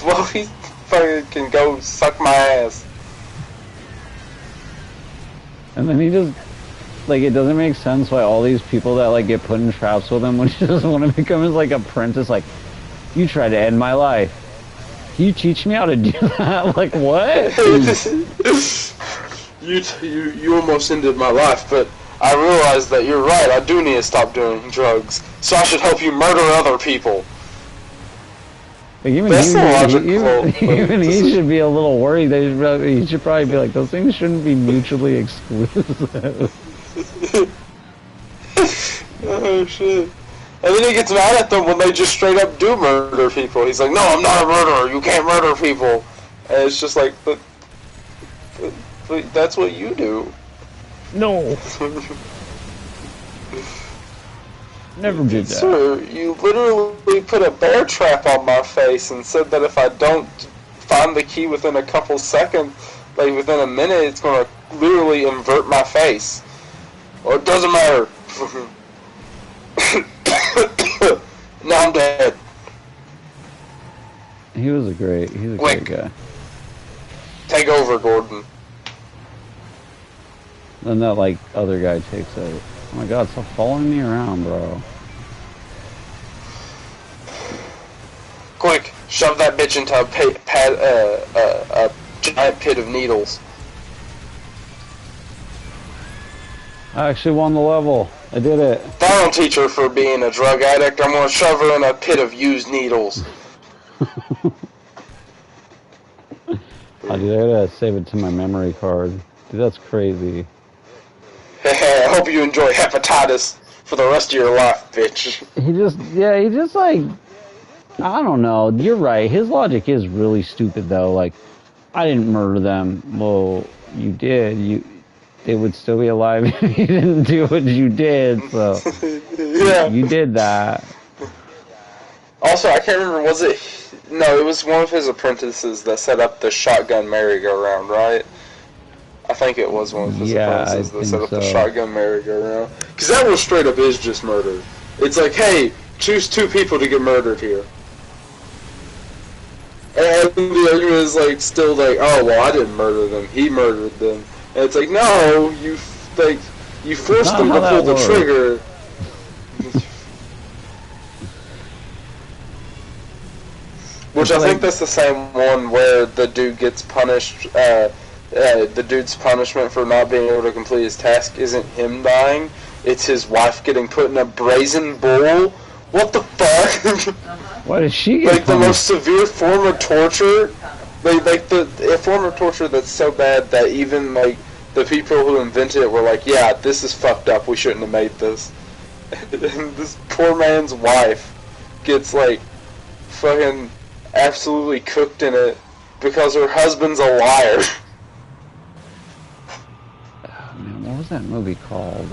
Speaker 1: Well, he fucking can go suck my ass.
Speaker 2: And then he just, it doesn't make sense why all these people that, get put in traps with him when he just want to become his, apprentice, you tried to end my life. Can you teach me how to do that? What?
Speaker 1: you almost ended my life, but I realized that you're right, I do need to stop doing drugs, so I should help you murder other people.
Speaker 2: Even he should be a little worried. He should probably be like, those things shouldn't be mutually exclusive.
Speaker 1: Oh shit. And then he gets mad at them when they just straight up do murder people. He's like, no, I'm not a murderer, you can't murder people. And it's just like, but that's what you do.
Speaker 2: No. Never did that.
Speaker 1: Sir, you literally put a bear trap on my face and said that if I don't find the key within a couple seconds, within a minute, it's going to literally invert my face. Well, it doesn't matter. Now I'm dead.
Speaker 2: He's a great guy.
Speaker 1: Take over, Gordon.
Speaker 2: Then that, other guy takes over. Oh my god, stop following me around, bro.
Speaker 1: Quick, shove that bitch into a giant pit of needles.
Speaker 2: I actually won the level. I did it.
Speaker 1: That'll teach her for being a drug addict. I'm gonna shove her in a pit of used needles.
Speaker 2: Oh, dude, I gotta save it to my memory card. Dude, that's crazy.
Speaker 1: I hope you enjoy hepatitis for the rest of your life, bitch.
Speaker 2: He just I don't know. You're right. His logic is really stupid, though. I didn't murder them. Well, you did. They would still be alive if you didn't do what you did, so.
Speaker 1: Yeah.
Speaker 2: You did that.
Speaker 1: Also, I can't remember, it was one of his apprentices that set up the shotgun merry-go-round, right? I think it was one of his apprentices that set up the shotgun merry-go-round. Because that one straight up is just murder. It's like, hey, choose 2 people to get murdered here. And the argument is still oh, well, I didn't murder them, he murdered them. And it's like, no, you forced them to pull the trigger. Which I think that's the same one where the dude gets punished, the dude's punishment for not being able to complete his task isn't him dying, it's his wife getting put in a brazen bull. What the fuck?
Speaker 2: Why did she get
Speaker 1: the most severe form of torture? A form of torture that's so bad that even, the people who invented it were like, yeah, this is fucked up, we shouldn't have made this. And this poor man's wife gets, fucking absolutely cooked in it because her husband's a liar.
Speaker 2: Oh, man, what was that movie called?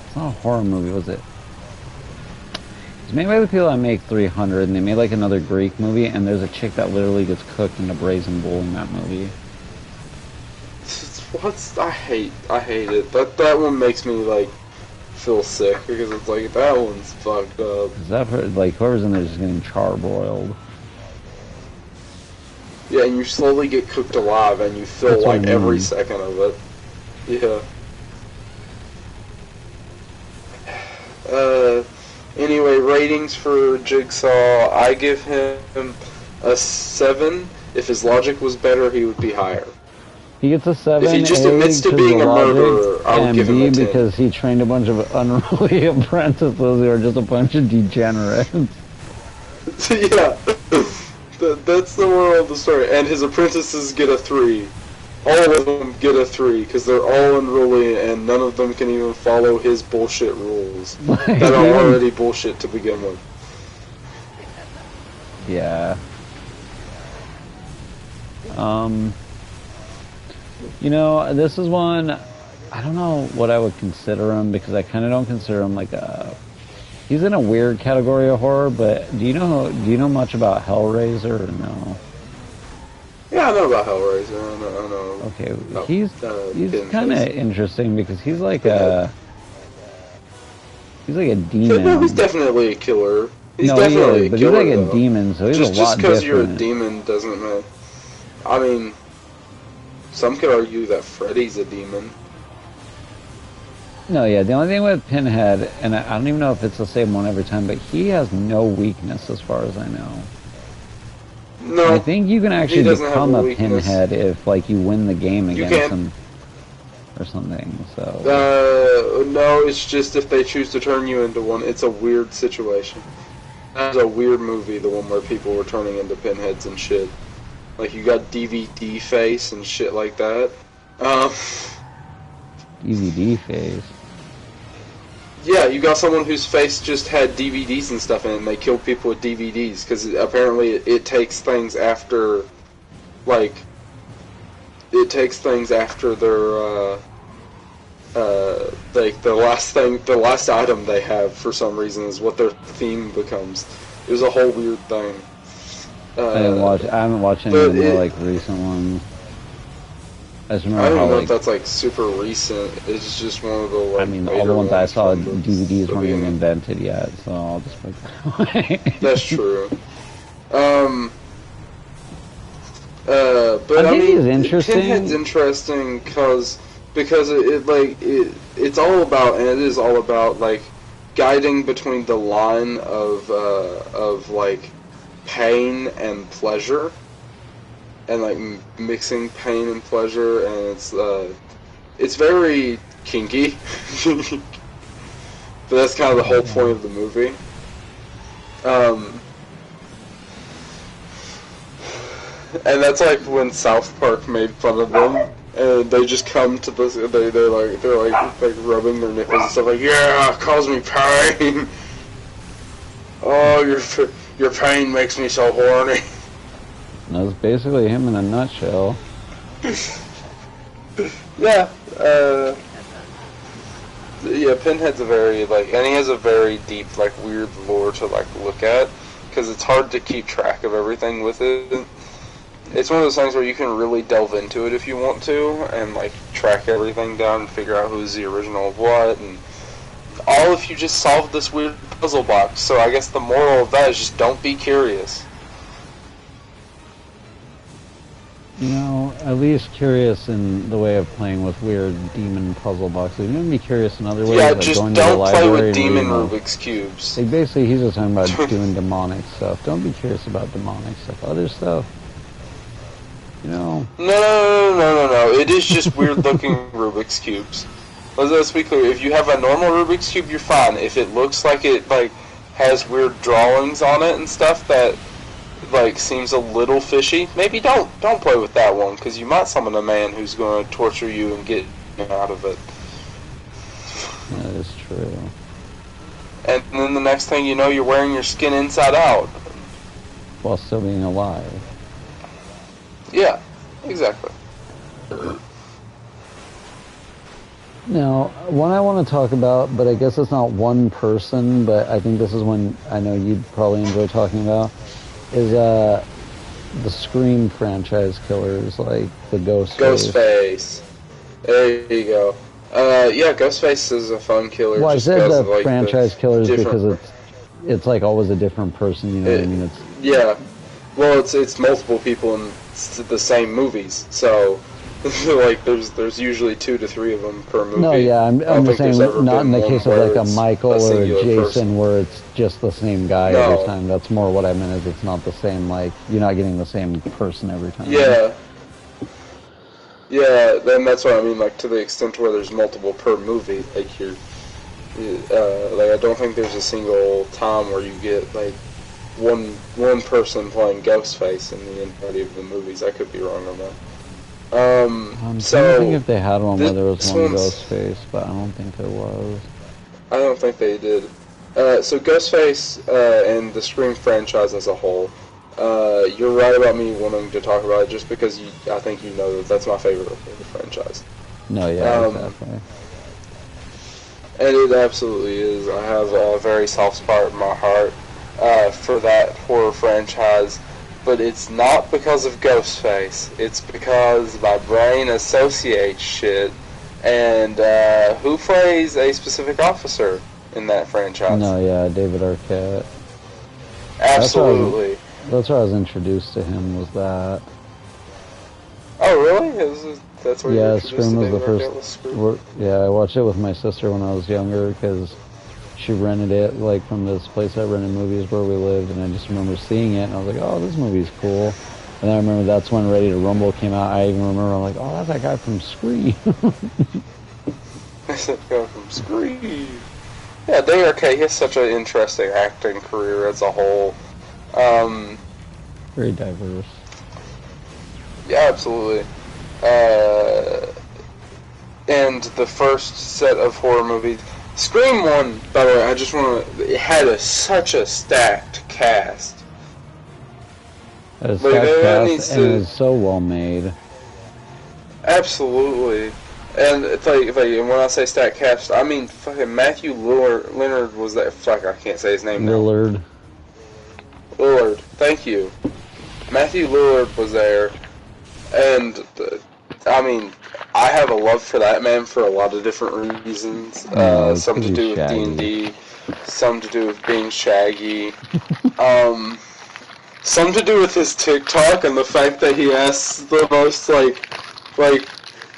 Speaker 2: It's not a horror movie, was it? It's made by the people that make 300, and they made another Greek movie, and there's a chick that literally gets cooked in a brazen bull in that movie.
Speaker 1: I hate it. That one makes me feel sick because it's that one's fucked up.
Speaker 2: Is that whoever's in there is just getting charbroiled?
Speaker 1: Yeah, and you slowly get cooked alive, and you feel every second of it. Yeah. Anyway, ratings for Jigsaw, I give him a 7. If his logic was better, he would be higher.
Speaker 2: He gets a 7.
Speaker 1: If he just
Speaker 2: A,
Speaker 1: admits to being a murderer, I would
Speaker 2: and
Speaker 1: give him
Speaker 2: B,
Speaker 1: a 10.
Speaker 2: because he trained a bunch of unruly apprentices who are just a bunch of degenerates.
Speaker 1: Yeah, that's the moral of the story. And his apprentices get a 3. All of them get a 3 because they're all unruly, and none of them can even follow his bullshit rules that are already bullshit to begin with.
Speaker 2: Yeah. You know, this is one, I don't know what I would consider him, because I kind of don't consider him like a... He's in a weird category of horror, but do you know much about Hellraiser or no?
Speaker 1: Yeah, I know about Hellraiser. I know.
Speaker 2: Okay, he's kind of interesting because he's like a demon.
Speaker 1: No, he's definitely a killer. He's
Speaker 2: but he's like a demon, so he's a lot different.
Speaker 1: Just because you're a demon doesn't mean... I mean, some could argue that Freddy's a demon.
Speaker 2: No, yeah, the only thing with Pinhead, and I don't even know if it's the same one every time, but he has no weakness as far as I know.
Speaker 1: No,
Speaker 2: I think you can actually become a Pinhead if, like, you win the game against him or something, so...
Speaker 1: no, it's just if they choose to turn you into one. It's a weird situation. That was a weird movie, the one where people were turning into Pinheads and shit. Like, you got DVD face and shit like that.
Speaker 2: DVD face?
Speaker 1: Yeah, you got someone whose face just had DVDs and stuff in it, and they killed people with DVDs, because apparently it takes things after, like, it takes things after their, like, the last item they have, for some reason, is what their theme becomes. It was a whole weird thing.
Speaker 2: I haven't watched any of the more, like, recent ones. I don't
Speaker 1: know if that's like super recent. It's just one of the like.
Speaker 2: I mean, all the ones I saw, DVDs weren't even invented yet, so I'll just put that away.
Speaker 1: That's true. But I mean,
Speaker 2: it's interesting.
Speaker 1: Pinhead's interesting because it's all about, and it is all about like guiding between the line of like pain and pleasure. And like mixing pain and pleasure, and it's very kinky. But that's kind of the whole point of the movie. And that's like when South Park made fun of them, and they just come to this. They're like rubbing their nipples and stuff like, yeah, it causes me pain. Oh, your pain makes me so horny.
Speaker 2: That's basically him in a nutshell.
Speaker 1: Yeah, Pinhead's a very, like, and he has a very deep, like, weird lore to, like, look at, because it's hard to keep track of everything with it. It's one of those things where you can really delve into it if you want to, and, like, track everything down and figure out who's the original of what, and all if you just solve this weird puzzle box. So I guess the moral of that is just don't be curious.
Speaker 2: You know, at least curious in the way of playing with weird demon puzzle boxes. You're gonna be curious in other ways,
Speaker 1: yeah,
Speaker 2: like
Speaker 1: just
Speaker 2: going to the
Speaker 1: don't
Speaker 2: library.
Speaker 1: play with demon Rubik's cubes.
Speaker 2: Like basically, he's just talking about doing demonic stuff. Don't be curious about demonic stuff. Other stuff, you know.
Speaker 1: No. It is just weird looking Rubik's cubes. Let's be clear. If you have a normal Rubik's cube, you're fine. If it looks like it like has weird drawings on it and stuff that like seems a little fishy, maybe don't play with that one, because you might summon a man who's going to torture you and get you out of it.
Speaker 2: That is true.
Speaker 1: And then the next thing you know, you're wearing your skin inside out
Speaker 2: while still being alive.
Speaker 1: Yeah, exactly.
Speaker 2: Now, one I want to talk about, but I guess it's not one person, but I think this is one I know you'd probably enjoy talking about, is the Scream franchise killers, like the
Speaker 1: Ghostface. There you go. Yeah, Ghostface is a fun killer.
Speaker 2: Well, I said the franchise killers because
Speaker 1: different...
Speaker 2: it's like always a different person, you know what I mean?
Speaker 1: Yeah. Well, it's multiple people in the same movies, so like there's usually 2 to 3 of them per movie.
Speaker 2: No, yeah, I'm just saying, not in the case of like a Michael or a Jason person, where it's just the same guy every time. That's more what I meant, is it's not the same, like, you're not getting the same person every time.
Speaker 1: Yeah. Yeah, then that's what I mean. Like to the extent where there's multiple per movie, like like I don't think there's a single time where you get like one person playing Ghostface in the entirety of the movies. I could be wrong on that.
Speaker 2: I'm trying to think if they had one where there was one Ghostface, but I don't think there was.
Speaker 1: I don't think they did. So Ghostface and the Scream franchise as a whole, you're right about me wanting to talk about it just because I think you know that that's my favorite of the franchise.
Speaker 2: No, yeah, exactly.
Speaker 1: And it absolutely is. I have a very soft spot in my heart for that horror franchise. But it's not because of Ghostface. It's because my brain associates shit. And who plays a specific officer in that franchise?
Speaker 2: No, yeah, David Arquette.
Speaker 1: Absolutely.
Speaker 2: That's where I was introduced to him, was that.
Speaker 1: Oh, really? That's where you were introduced
Speaker 2: Scream
Speaker 1: to
Speaker 2: was
Speaker 1: David
Speaker 2: the
Speaker 1: Arquette with Scream?
Speaker 2: Yeah, I watched it with my sister when I was younger, because she rented it, like, from this place that rented movies where we lived, and I just remember seeing it, and I was like, oh, this movie's cool. And then I remember that's when Ready to Rumble came out. I even remember, I'm like, oh, that's that guy from Scream.
Speaker 1: That's that guy from Scream. Yeah, David Arquette, he has such an interesting acting career as a whole.
Speaker 2: Very diverse.
Speaker 1: Yeah, absolutely. And the first set of horror movies... Scream 1, by the way, I just want to... It had such a stacked cast.
Speaker 2: It was stacked cast, and it was so well made.
Speaker 1: Absolutely. And it's like when I say stacked cast, I mean fucking Matthew Leonard was there. Fuck, I can't say his name now. Lillard, thank you. Matthew Lillard was there, and I mean, I have a love for that man for a lot of different reasons. Some to do with D&D, some to do with being Shaggy, some to do with his TikTok and the fact that he asks the most like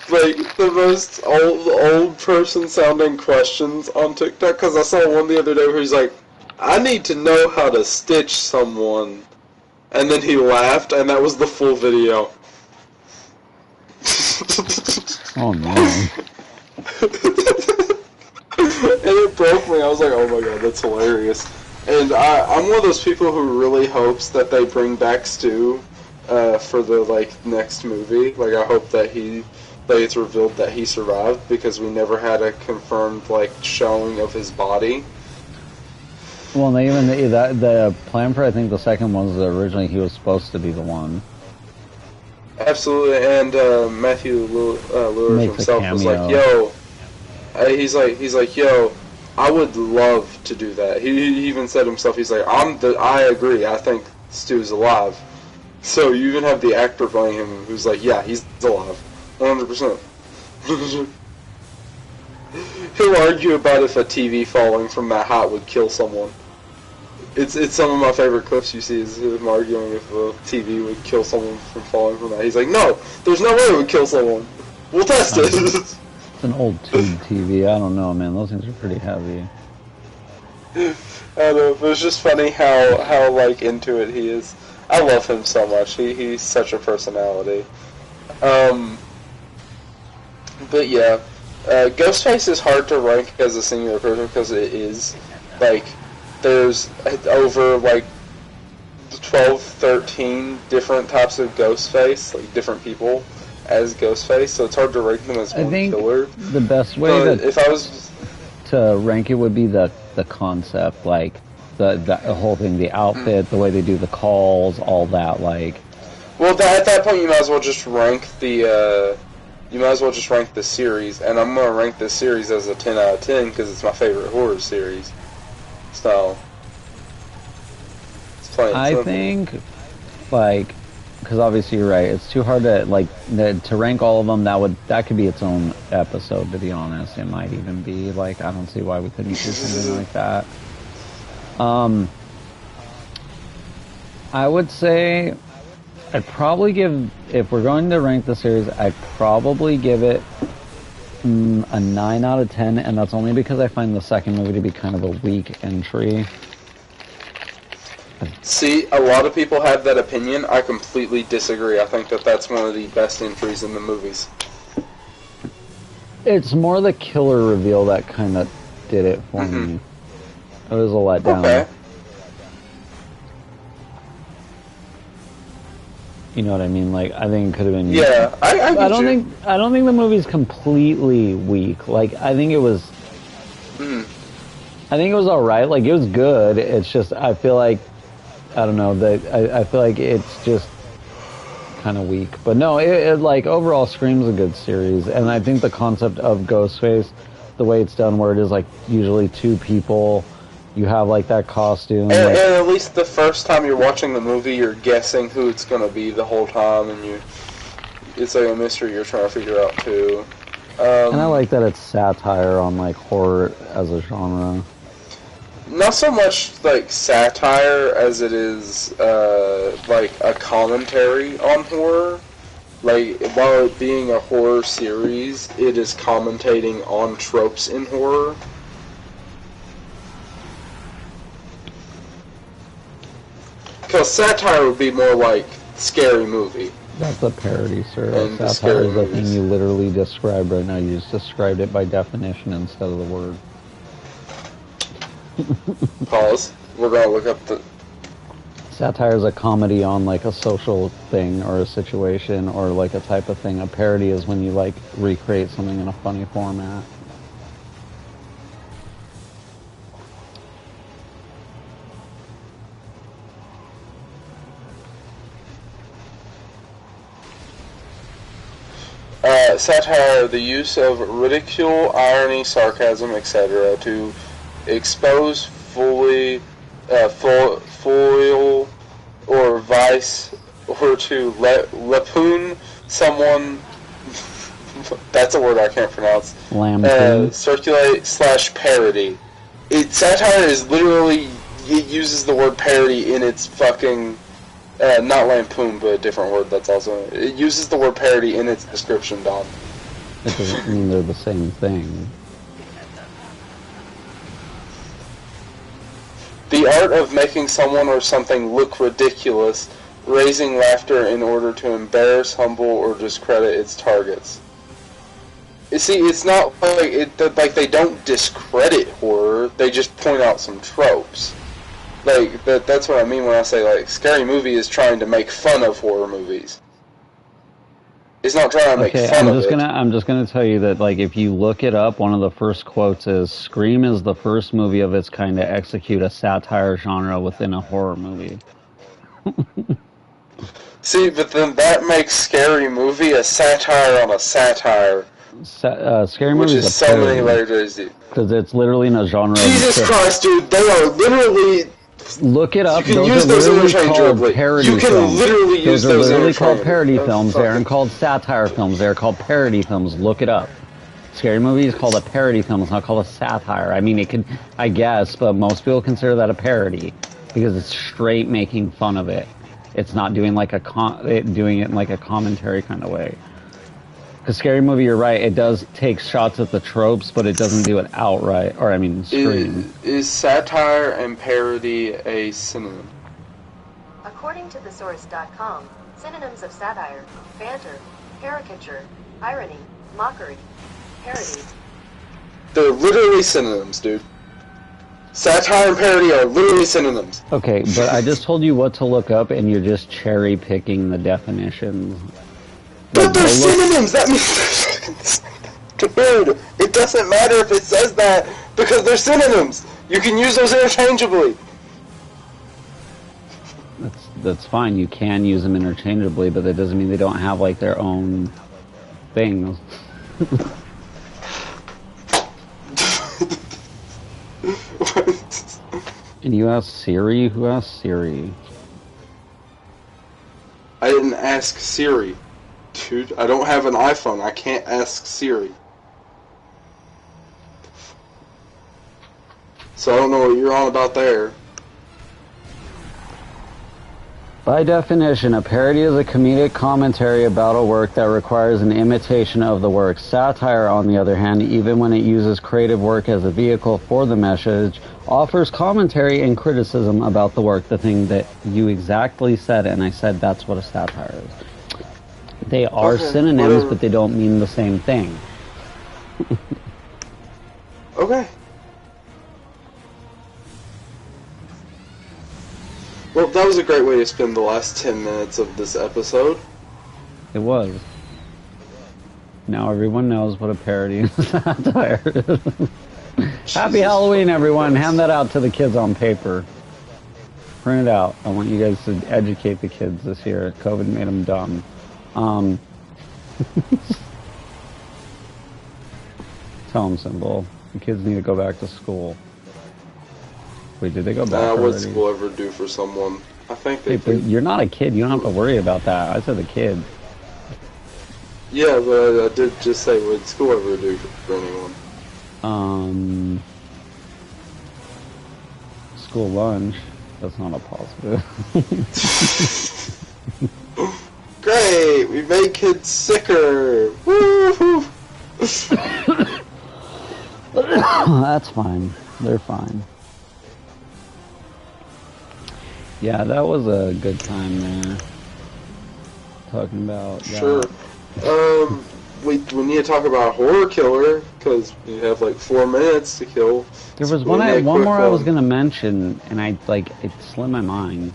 Speaker 1: the most old person sounding questions on TikTok. Because I saw one the other day where he's like, I need to know how to stitch someone. And then he laughed, and that was the full video.
Speaker 2: Oh, no.
Speaker 1: And it broke me. I was like, oh my god, that's hilarious. And I'm one of those people who really hopes that they bring back Stu for the, next movie. Like, I hope that it's revealed that he survived, because we never had a confirmed, showing of his body.
Speaker 2: Well, even the plan for, I think, the second one was that originally he was supposed to be the one.
Speaker 1: Absolutely, and Matthew Lillard himself was like, "Yo," he's like, "Yo, I would love to do that." He even said himself, he's like, I agree. I think Stu's alive." So you even have the actor playing him who's like, "Yeah, he's alive, 100%." He'll argue about if a TV falling from that height would kill someone. It's some of my favorite clips you see is him arguing if a TV would kill someone from falling from that. He's like, no, there's no way it would kill someone. We'll test it.
Speaker 2: It's an old tube TV. I don't know, man. Those things are pretty heavy.
Speaker 1: I know, but it's just funny how into it he is. I love him so much. He's such a personality. But yeah, Ghostface is hard to rank as a singular person because it is, there's over 12, 13 different types of Ghostface, different people as Ghostface, so it's hard to rank them as one killer.
Speaker 2: The best way to rank it would be the concept, the whole thing, the outfit, the way they do the calls, all that,
Speaker 1: Well, at that point, you might as well just rank the series, and I'm gonna rank this series as a 10 out of 10 because it's my favorite horror series. So, it's plain and simple.
Speaker 2: I think, because obviously you're right, it's too hard to, to rank all of them. That could be its own episode, to be honest. It might even be, I don't see why we couldn't do something like that. I would say, I'd probably give, if we're going to rank the series, I'd probably give it a 9 out of 10, and that's only because I find the second movie to be kind of a weak entry.
Speaker 1: See, a lot of people have that opinion. I completely disagree. I think that that's one of the best entries in the movies.
Speaker 2: It's more the killer reveal that kind of did it for me. It was a letdown.
Speaker 1: Okay.
Speaker 2: You know what I mean? Like, I think it could have been.
Speaker 1: Yeah, I don't
Speaker 2: think the movie's completely weak. Like, I think it was. I think it was all right. Like, it was good. It's just I feel like I don't know that I feel like it's just kind of weak. But no, it like overall Scream's a good series, and I think the concept of Ghostface, the way it's done, where it is like usually two people. You have like that costume,
Speaker 1: and at least the first time you're watching the movie, you're guessing who it's gonna be the whole time, and it's like a mystery you're trying to figure out too.
Speaker 2: And I like that it's satire on like horror as a genre.
Speaker 1: Not so much like satire as it is like a commentary on horror. Like, while it being a horror series, it is commentating on tropes in horror. Because satire would be more like Scary Movie.
Speaker 2: That's a parody, sir. Satire is the thing you literally described right now. You just described it by definition instead of the word.
Speaker 1: Pause. We're going to look up the...
Speaker 2: Satire is a comedy on like a social thing or a situation or like a type of thing. A parody is when you like recreate something in a funny format.
Speaker 1: Satire, the use of ridicule, irony, sarcasm, etc. to expose, foil, or vice, or to lampoon someone. That's a word I can't pronounce.
Speaker 2: Lampoon.
Speaker 1: Circulate / parody. Satire is literally, it uses the word parody in its fucking... not lampoon, but a different word that's also... It uses the word parody in its description, Don.
Speaker 2: It doesn't mean they're the same thing.
Speaker 1: The art of making someone or something look ridiculous, raising laughter in order to embarrass, humble, or discredit its targets. You see, it's not like they don't discredit horror, they just point out some tropes. Like, that's what I mean when I say, like, Scary Movie is trying to make fun of horror movies. It's not trying to make fun of it.
Speaker 2: I'm just gonna tell you that, like, if you look it up, one of the first quotes is, Scream is the first movie of its kind to execute a satire genre within a horror movie.
Speaker 1: See, but then that makes Scary Movie a satire on a satire.
Speaker 2: Scary Movie is
Speaker 1: so many layers.
Speaker 2: Because it's literally in a genre.
Speaker 1: Jesus Christ, dude! They are literally.
Speaker 2: Look it up.
Speaker 1: You can use those interchangeably. You can literally use those interchangeably.
Speaker 2: Those are literally called parody films. They aren't called satire films. They are called parody films. Look it up. Scary Movie is called a parody film. It's not called a satire. I mean, it could, I guess, but most people consider that a parody because it's straight making fun of it. It's not doing like doing it in like a commentary kind of way. Because Scary Movie, you're right, it does take shots at the tropes, but it doesn't do it outright. Or, I mean, Scream.
Speaker 1: Is satire and parody a synonym?
Speaker 4: According to thesource.com, synonyms of satire, banter, caricature, irony, mockery, parody.
Speaker 1: They're literally synonyms, dude. Satire and parody are literally synonyms.
Speaker 2: Okay, but I just told you what to look up, and you're just cherry-picking the definitions.
Speaker 1: But they're synonyms! That means dude, it doesn't matter if it says that, because they're synonyms! You can use those interchangeably!
Speaker 2: That's fine, you can use them interchangeably, but that doesn't mean they don't have, like, their own things. And you asked Siri? Who asked Siri?
Speaker 1: I didn't ask Siri. Dude, I don't have an iPhone. I can't ask Siri. So I don't know what you're on about there.
Speaker 2: By definition, a parody is a comedic commentary about a work that requires an imitation of the work. Satire, on the other hand, even when it uses creative work as a vehicle for the message, offers commentary and criticism about the work, the thing that you exactly said, and I said that's what a satire is. They are synonyms, but they don't mean the same thing.
Speaker 1: Okay. Well, that was a great way to spend the last 10 minutes of this episode.
Speaker 2: It was. Now everyone knows what a parody and satire is. Happy Halloween, everyone. Hand that out to the kids on paper. Print it out. I want you guys to educate the kids this year. COVID made them dumb. Tell them, Symbol. The kids need to go back to school. Wait, did they go back already?
Speaker 1: What's school ever do for someone? I think they do.
Speaker 2: You're not a kid. You don't have to worry about that. I said the kid.
Speaker 1: Yeah, but I did just say, what school ever do for anyone?
Speaker 2: School lunch. That's not a positive.
Speaker 1: Great! We made kids sicker! Woo-hoo!
Speaker 2: That's fine. They're fine. Yeah, that was a good time there. Talking about that.
Speaker 1: Sure. We need to talk about Horror Killer, because we have like 4 minutes to kill.
Speaker 2: There was one more I was gonna mention, and it slipped my mind.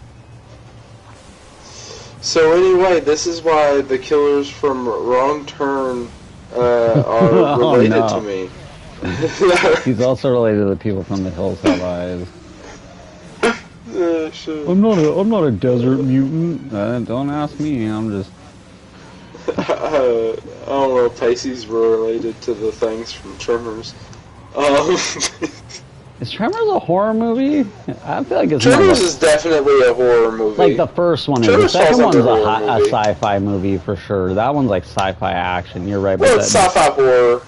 Speaker 1: So anyway, this is why the killers from Wrong Turn are related to me.
Speaker 2: He's also related to the people from The Hills Have Eyes.
Speaker 1: Sure.
Speaker 2: I'm not a desert mutant. Don't ask me. I'm just.
Speaker 1: I don't know if Pacey's related to the things from Tremors.
Speaker 2: Is Tremors a horror movie? I feel like it's
Speaker 1: Tremors is definitely a horror movie.
Speaker 2: Like the first one is. The second one's a sci-fi movie for sure. That one's like sci-fi action. You're right.
Speaker 1: Well, it's sci-fi horror.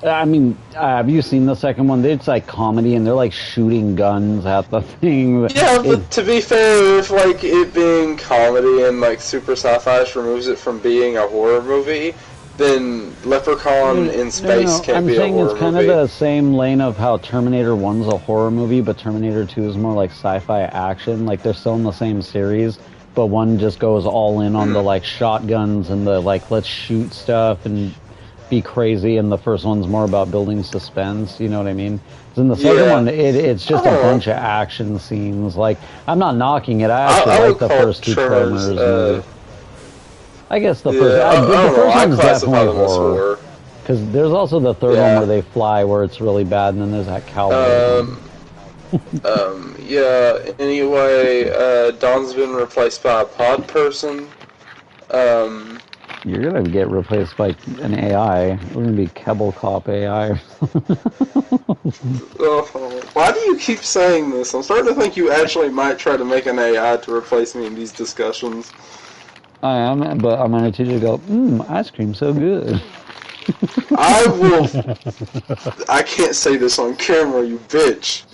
Speaker 2: I mean, have you seen the second one? It's like comedy, and they're like shooting guns at the thing.
Speaker 1: Yeah, but to be fair, if like it being comedy and like super sci-fi removes it from being a horror movie, then Leprechaun in Space can't be a horror movie. I'm saying it's kind
Speaker 2: of the same lane of how Terminator 1's a horror movie, but Terminator 2 is more like sci-fi action. Like they're still in the same series, but one just goes all in on the like shotguns and the like let's shoot stuff and be crazy, and the first one's more about building suspense, you know what I mean? In the second one, it's just a bunch of action scenes. Like, I'm not knocking it. I actually like the first two Tremors. I guess the first one's definitely horror. Because there's also the third one where they fly, where it's really bad, and then there's that cowboy one.
Speaker 1: Yeah, anyway, Dawn's been replaced by a pod person.
Speaker 2: You're gonna get replaced by an AI. We're gonna be Kebble Cop AI.
Speaker 1: Why do you keep saying this? I'm starting to think you actually might try to make an AI to replace me in these discussions.
Speaker 2: I am, but I'm gonna teach you to go, ice cream so good.
Speaker 1: I will... I can't say this on camera, you bitch.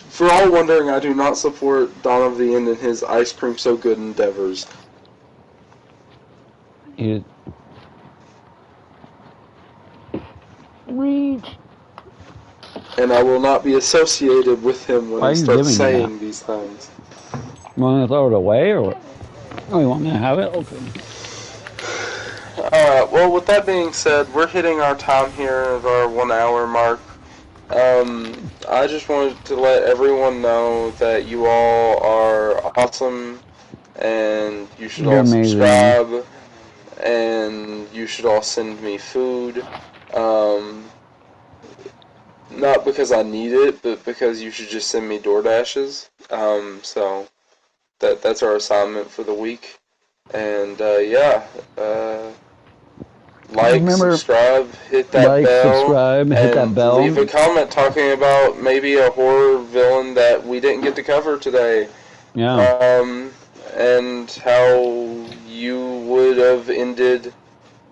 Speaker 1: For all wondering, I do not support Dawn of the End and his ice cream so good endeavors.
Speaker 2: Reach.
Speaker 1: And I will not be associated with him when I start saying these things.
Speaker 2: You want me to throw it away, or what? Oh, you want me to have it? Okay.
Speaker 1: Alright, well, with that being said, we're hitting our time here at our 1 hour mark. I just wanted to let everyone know that you all are awesome, and you should all subscribe, and you should all send me food. Not because I need it, but because you should just send me DoorDashes. So that's our assignment for the week. And subscribe, hit that bell, leave a comment talking about maybe a horror villain that we didn't get to cover today.
Speaker 2: Yeah.
Speaker 1: And how you would have ended,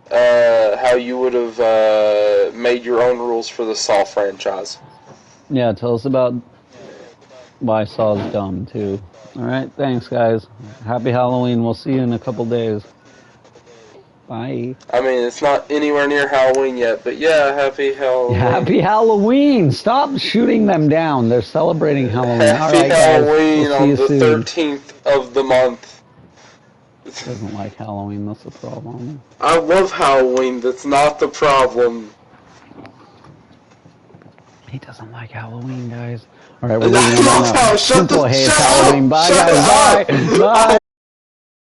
Speaker 1: how you would have made your own rules for the Saw franchise.
Speaker 2: Yeah, tell us about why Saw's dumb, too. Alright, thanks, guys. Happy Halloween. We'll see you in a couple days. Bye.
Speaker 1: I mean, it's not anywhere near Halloween yet, but yeah, happy Halloween.
Speaker 2: Happy Halloween! Stop shooting them down. They're celebrating Halloween.
Speaker 1: Happy
Speaker 2: All right,
Speaker 1: Halloween
Speaker 2: guys. We'll
Speaker 1: on
Speaker 2: see
Speaker 1: the
Speaker 2: you soon.
Speaker 1: 13th of the month.
Speaker 2: Doesn't like Halloween. That's the problem.
Speaker 1: I love Halloween. That's not the problem.
Speaker 2: He doesn't like Halloween, guys. All right, we're leaving it on that.
Speaker 1: Shut
Speaker 2: Simple
Speaker 1: the
Speaker 2: hates
Speaker 1: shut
Speaker 2: Halloween.
Speaker 1: up,
Speaker 2: Bye,
Speaker 1: shut
Speaker 2: guys.
Speaker 1: up.
Speaker 2: Bye. Bye.